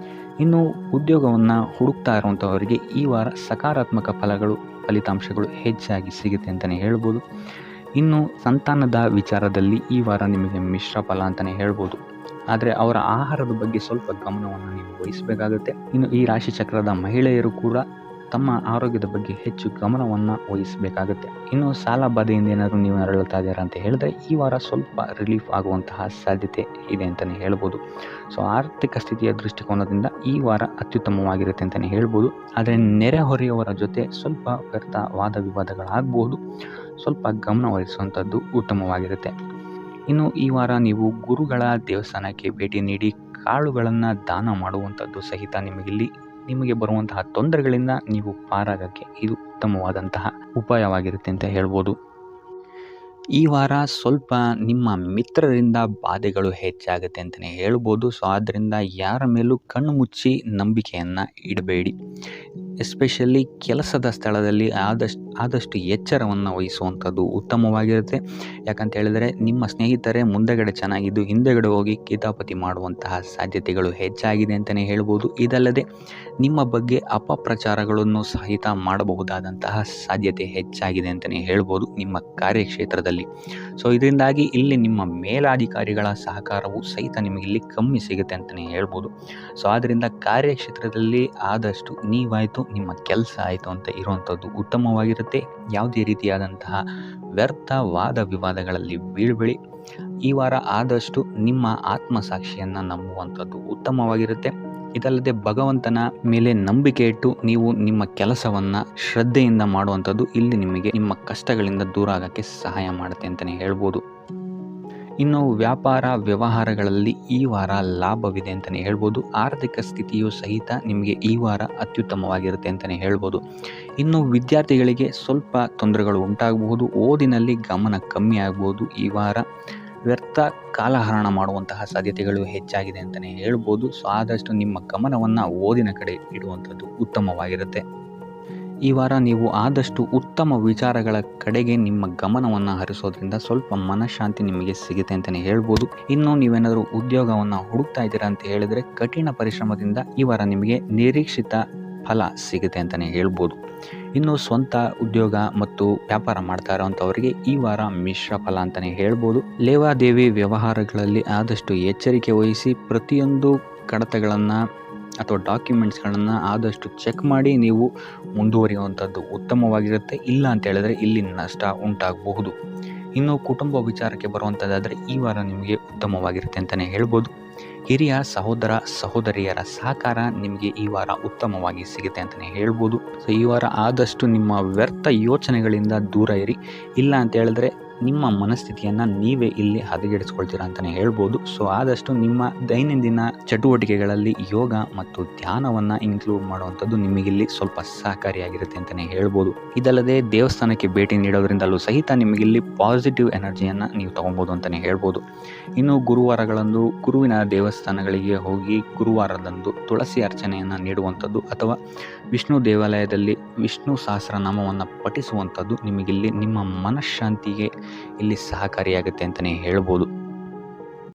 ಇನ್ನು ಉದ್ಯೋಗವನ್ನು ಹುಡುಕ್ತಾ ಇರುವಂಥವರಿಗೆ ಈ ವಾರ ಸಕಾರಾತ್ಮಕ ಫಲಿತಾಂಶಗಳು ಹೆಚ್ಚಾಗಿ ಸಿಗುತ್ತೆ ಅಂತಲೇ ಹೇಳ್ಬೋದು. ಇನ್ನು ಸಂತಾನದ ವಿಚಾರದಲ್ಲಿ ಈ ವಾರ ನಿಮಗೆ ಮಿಶ್ರ ಫಲ ಅಂತಲೇ ಹೇಳ್ಬೋದು. ಆದರೆ ಅವರ ಆಹಾರದ ಬಗ್ಗೆ ಸ್ವಲ್ಪ ಗಮನವನ್ನು ನೀವು ವಹಿಸಬೇಕಾಗುತ್ತೆ. ಇನ್ನು ಈ ರಾಶಿ ಚಕ್ರದ ಮಹಿಳೆಯರು ಕೂಡ ತಮ್ಮ ಆರೋಗ್ಯದ ಬಗ್ಗೆ ಹೆಚ್ಚು ಗಮನವನ್ನು ವಹಿಸಬೇಕಾಗುತ್ತೆ. ಇನ್ನು ಸಾಲ ಬಾಧೆಯಿಂದ ಏನಾದರೂ ನೀವು ನರಳುತ್ತಾ ಇದ್ದೀರಾ ಅಂತ ಹೇಳಿದ್ರೆ ಈ ವಾರ ಸ್ವಲ್ಪ ರಿಲೀಫ್ ಆಗುವಂತಹ ಸಾಧ್ಯತೆ ಇದೆ ಅಂತಲೇ ಹೇಳ್ಬೋದು. ಸೊ ಆರ್ಥಿಕ ಸ್ಥಿತಿಯ ದೃಷ್ಟಿಕೋನದಿಂದ ಈ ವಾರ ಅತ್ಯುತ್ತಮವಾಗಿರುತ್ತೆ ಅಂತಲೇ ಹೇಳ್ಬೋದು. ಆದರೆ ನೆರೆಹೊರೆಯವರ ಜೊತೆ ಸ್ವಲ್ಪ ವ್ಯರ್ಥ ವಾದ ವಿವಾದಗಳಾಗಬಹುದು. ಸ್ವಲ್ಪ ಗಮನ ವಹಿಸುವಂಥದ್ದು ಉತ್ತಮವಾಗಿರುತ್ತೆ. ಇನ್ನು ಈ ವಾರ ನೀವು ಗುರುಗಳ ದೇವಸ್ಥಾನಕ್ಕೆ ಭೇಟಿ ನೀಡಿ ಕಾಳುಗಳನ್ನು ದಾನ ಮಾಡುವಂಥದ್ದು ಸಹಿತ ನಿಮಗೆ ಬರುವಂತಹ ತೊಂದರೆಗಳಿಂದ ನೀವು ಪಾರಾಗಕ್ಕೆ ಇದು ಉತ್ತಮವಾದಂತಹ ಉಪಾಯವಾಗಿರುತ್ತೆ ಅಂತ ಹೇಳ್ಬೋದು. ಈ ವಾರ ಸ್ವಲ್ಪ ನಿಮ್ಮ ಮಿತ್ರರಿಂದ ಬಾಧೆಗಳು ಹೆಚ್ಚಾಗುತ್ತೆ ಅಂತಲೇ ಹೇಳ್ಬೋದು. ಸೊ ಆದ್ದರಿಂದ ಯಾರ ಮೇಲೂ ಕಣ್ಣು ಮುಚ್ಚಿ ನಂಬಿಕೆಯನ್ನು ಇಡಬೇಡಿ. ಎಸ್ಪೆಷಲಿ ಕೆಲಸದ ಸ್ಥಳದಲ್ಲಿ ಆದಷ್ಟು ಎಚ್ಚರವನ್ನು ವಹಿಸುವಂಥದ್ದು ಉತ್ತಮವಾಗಿರುತ್ತೆ. ಯಾಕಂತ ಹೇಳಿದರೆ ನಿಮ್ಮ ಸ್ನೇಹಿತರೇ ಮುಂದೆಗಡೆ ಚೆನ್ನಾಗಿದ್ದು ಹಿಂದೆಗಡೆ ಹೋಗಿ ಕಿತಾಪತಿ ಮಾಡುವಂತಹ ಸಾಧ್ಯತೆಗಳು ಹೆಚ್ಚಾಗಿದೆ ಅಂತಲೇ ಹೇಳ್ಬೋದು. ಇದಲ್ಲದೆ ನಿಮ್ಮ ಬಗ್ಗೆ ಅಪಪ್ರಚಾರಗಳನ್ನು ಸಹಿತ ಮಾಡಬಹುದಾದಂತಹ ಸಾಧ್ಯತೆ ಹೆಚ್ಚಾಗಿದೆ ಅಂತಲೇ ಹೇಳ್ಬೋದು ನಿಮ್ಮ ಕಾರ್ಯಕ್ಷೇತ್ರದಲ್ಲಿ. ಸೊ ಇದರಿಂದಾಗಿ ಇಲ್ಲಿ ನಿಮ್ಮ ಮೇಲಾಧಿಕಾರಿಗಳ ಸಹಕಾರವು ಸಹಿತ ನಿಮಗೆ ಇಲ್ಲಿ ಕಮ್ಮಿ ಸಿಗುತ್ತೆ ಅಂತಲೇ ಹೇಳ್ಬೋದು. ಸೊ ಆದ್ದರಿಂದ ಕಾರ್ಯಕ್ಷೇತ್ರದಲ್ಲಿ ಆದಷ್ಟು ನೀವಾಯಿತು ನಿಮ್ಮ ಕೆಲಸ ಆಯಿತು ಅಂತ ಇರುವಂಥದ್ದು ಉತ್ತಮವಾಗಿರುತ್ತೆ. ಯಾವುದೇ ರೀತಿಯಾದಂತಹ ವ್ಯರ್ಥ ವಾದ ವಿವಾದಗಳಲ್ಲಿ ಬೀಳ್ಬೇಡಿ. ಈ ವಾರ ಆದಷ್ಟು ನಿಮ್ಮ ಆತ್ಮಸಾಕ್ಷಿಯನ್ನು ನಂಬುವಂಥದ್ದು ಉತ್ತಮವಾಗಿರುತ್ತೆ. ಇದಲ್ಲದೆ ಭಗವಂತನ ಮೇಲೆ ನಂಬಿಕೆ ಇಟ್ಟು ನೀವು ನಿಮ್ಮ ಕೆಲಸವನ್ನು ಶ್ರದ್ಧೆಯಿಂದ ಮಾಡುವಂಥದ್ದು ಇಲ್ಲಿ ನಿಮಗೆ ನಿಮ್ಮ ಕಷ್ಟಗಳಿಂದ ದೂರ ಆಗೋಕ್ಕೆ ಸಹಾಯ ಮಾಡುತ್ತೆ ಅಂತಲೇ ಹೇಳ್ಬೋದು. ಇನ್ನು ವ್ಯಾಪಾರ ವ್ಯವಹಾರಗಳಲ್ಲಿ ಈ ವಾರ ಲಾಭವಿದೆ ಅಂತಲೇ ಹೇಳ್ಬೋದು. ಆರ್ಥಿಕ ಸ್ಥಿತಿಯು ಸಹಿತ ನಿಮಗೆ ಈ ವಾರ ಅತ್ಯುತ್ತಮವಾಗಿರುತ್ತೆ ಅಂತಲೇ ಹೇಳ್ಬೋದು. ಇನ್ನು ವಿದ್ಯಾರ್ಥಿಗಳಿಗೆ ಸ್ವಲ್ಪ ತೊಂದರೆಗಳು ಉಂಟಾಗಬಹುದು. ಓದಿನಲ್ಲಿ ಗಮನ ಕಮ್ಮಿ ಆಗ್ಬೋದು. ಈ ವಾರ ವ್ಯರ್ಥ ಕಾಲಹರಣ ಮಾಡುವಂತಹ ಸಾಧ್ಯತೆಗಳು ಹೆಚ್ಚಾಗಿದೆ ಅಂತಲೇ ಹೇಳ್ಬೋದು. ಸೊ ಆದಷ್ಟು ನಿಮ್ಮ ಗಮನವನ್ನು ಓದಿನ ಕಡೆ ಇಡುವಂಥದ್ದು ಉತ್ತಮವಾಗಿರುತ್ತೆ. ಈ ವಾರ ನೀವು ಆದಷ್ಟು ಉತ್ತಮ ವಿಚಾರಗಳ ಕಡೆಗೆ ನಿಮ್ಮ ಗಮನವನ್ನು ಹರಿಸೋದ್ರಿಂದ ಸ್ವಲ್ಪ ಮನಃಶಾಂತಿ ನಿಮಗೆ ಸಿಗುತ್ತೆ ಅಂತಲೇ ಹೇಳ್ಬೋದು. ಇನ್ನು ನೀವೇನಾದರೂ ಉದ್ಯೋಗವನ್ನು ಹುಡುಕ್ತಾ ಇದ್ದೀರಾ ಅಂತ ಹೇಳಿದರೆ ಕಠಿಣ ಪರಿಶ್ರಮದಿಂದ ಈ ವಾರ ನಿಮಗೆ ನಿರೀಕ್ಷಿತ ಫಲ ಸಿಗುತ್ತೆ ಅಂತಲೇ ಹೇಳ್ಬೋದು. ಇನ್ನು ಸ್ವಂತ ಉದ್ಯೋಗ ಮತ್ತು ವ್ಯಾಪಾರ ಮಾಡ್ತಾ ಇರೋವಂಥವರಿಗೆ ಈ ವಾರ ಮಿಶ್ರ ಫಲ ಅಂತಲೇ ಹೇಳ್ಬೋದು. ಲೇವಾದೇವಿ ವ್ಯವಹಾರಗಳಲ್ಲಿ ಆದಷ್ಟು ಎಚ್ಚರಿಕೆ ವಹಿಸಿ ಪ್ರತಿಯೊಂದು ಕಡತಗಳನ್ನು ಅಥವಾ ಡಾಕ್ಯುಮೆಂಟ್ಸ್ಗಳನ್ನು ಆದಷ್ಟು ಚೆಕ್ ಮಾಡಿ ನೀವು ಮುಂದುವರಿಯುವಂಥದ್ದು ಉತ್ತಮವಾಗಿರುತ್ತೆ. ಇಲ್ಲ ಅಂತ ಹೇಳಿದ್ರೆ ಇಲ್ಲಿ ನಷ್ಟ ಉಂಟಾಗಬಹುದು. ಇನ್ನು ಕುಟುಂಬ ವಿಚಾರಕ್ಕೆ ಬರುವಂಥದ್ದಾದರೆ ಈ ವಾರ ನಿಮಗೆ ಉತ್ತಮವಾಗಿರುತ್ತೆ ಅಂತಲೇ ಹೇಳ್ಬೋದು. ಹಿರಿಯ ಸಹೋದರ ಸಹೋದರಿಯರ ಸಹಕಾರ ನಿಮಗೆ ಈ ವಾರ ಉತ್ತಮವಾಗಿ ಸಿಗುತ್ತೆ ಅಂತಲೇ ಹೇಳ್ಬೋದು. ಸೊ ಈ ವಾರ ಆದಷ್ಟು ನಿಮ್ಮ ವ್ಯರ್ಥ ಯೋಚನೆಗಳಿಂದ ದೂರ ಇರಿ. ಇಲ್ಲ ಅಂತ ಹೇಳಿದ್ರೆ ನಿಮ್ಮ ಮನಸ್ಥಿತಿಯನ್ನು ನೀವೇ ಇಲ್ಲಿ ಹದಗೆಡಿಸ್ಕೊಳ್ತೀರಾ ಅಂತಲೇ ಹೇಳ್ಬೋದು. ಸೊ ಆದಷ್ಟು ನಿಮ್ಮ ದೈನಂದಿನ ಚಟುವಟಿಕೆಗಳಲ್ಲಿ ಯೋಗ ಮತ್ತು ಧ್ಯಾನವನ್ನು ಇನ್ಕ್ಲೂಡ್ ಮಾಡುವಂಥದ್ದು ನಿಮಗಿಲ್ಲಿ ಸ್ವಲ್ಪ ಸಹಕಾರಿಯಾಗಿರುತ್ತೆ ಅಂತಲೇ ಹೇಳ್ಬೋದು. ಇದಲ್ಲದೆ ದೇವಸ್ಥಾನಕ್ಕೆ ಭೇಟಿ ನೀಡೋದ್ರಿಂದಲೂ ಸಹಿತ ನಿಮಗಿಲ್ಲಿ ಪಾಸಿಟಿವ್ ಎನರ್ಜಿಯನ್ನು ನೀವು ತೊಗೊಬೋದು ಅಂತಲೇ ಹೇಳ್ಬೋದು. ಇನ್ನು ಗುರುವಾರಗಳಂದು ಗುರುವಿನ ದೇವಸ್ಥಾನಗಳಿಗೆ ಹೋಗಿ ಗುರುವಾರದಂದು ತುಳಸಿ ಅರ್ಚನೆಯನ್ನು ನೀಡುವಂಥದ್ದು ಅಥವಾ ವಿಷ್ಣು ದೇವಾಲಯದಲ್ಲಿ ವಿಷ್ಣು ಸಹಸ್ರನಾಮವನ್ನು ಪಠಿಸುವಂಥದ್ದು ನಿಮಗಿಲ್ಲಿ ನಿಮ್ಮ ಮನಃಶಾಂತಿಗೆ ಇಲ್ಲಿ ಸಹಕಾರಿಯಾಗುತ್ತೆ ಅಂತಲೇ ಹೇಳ್ಬೋದು.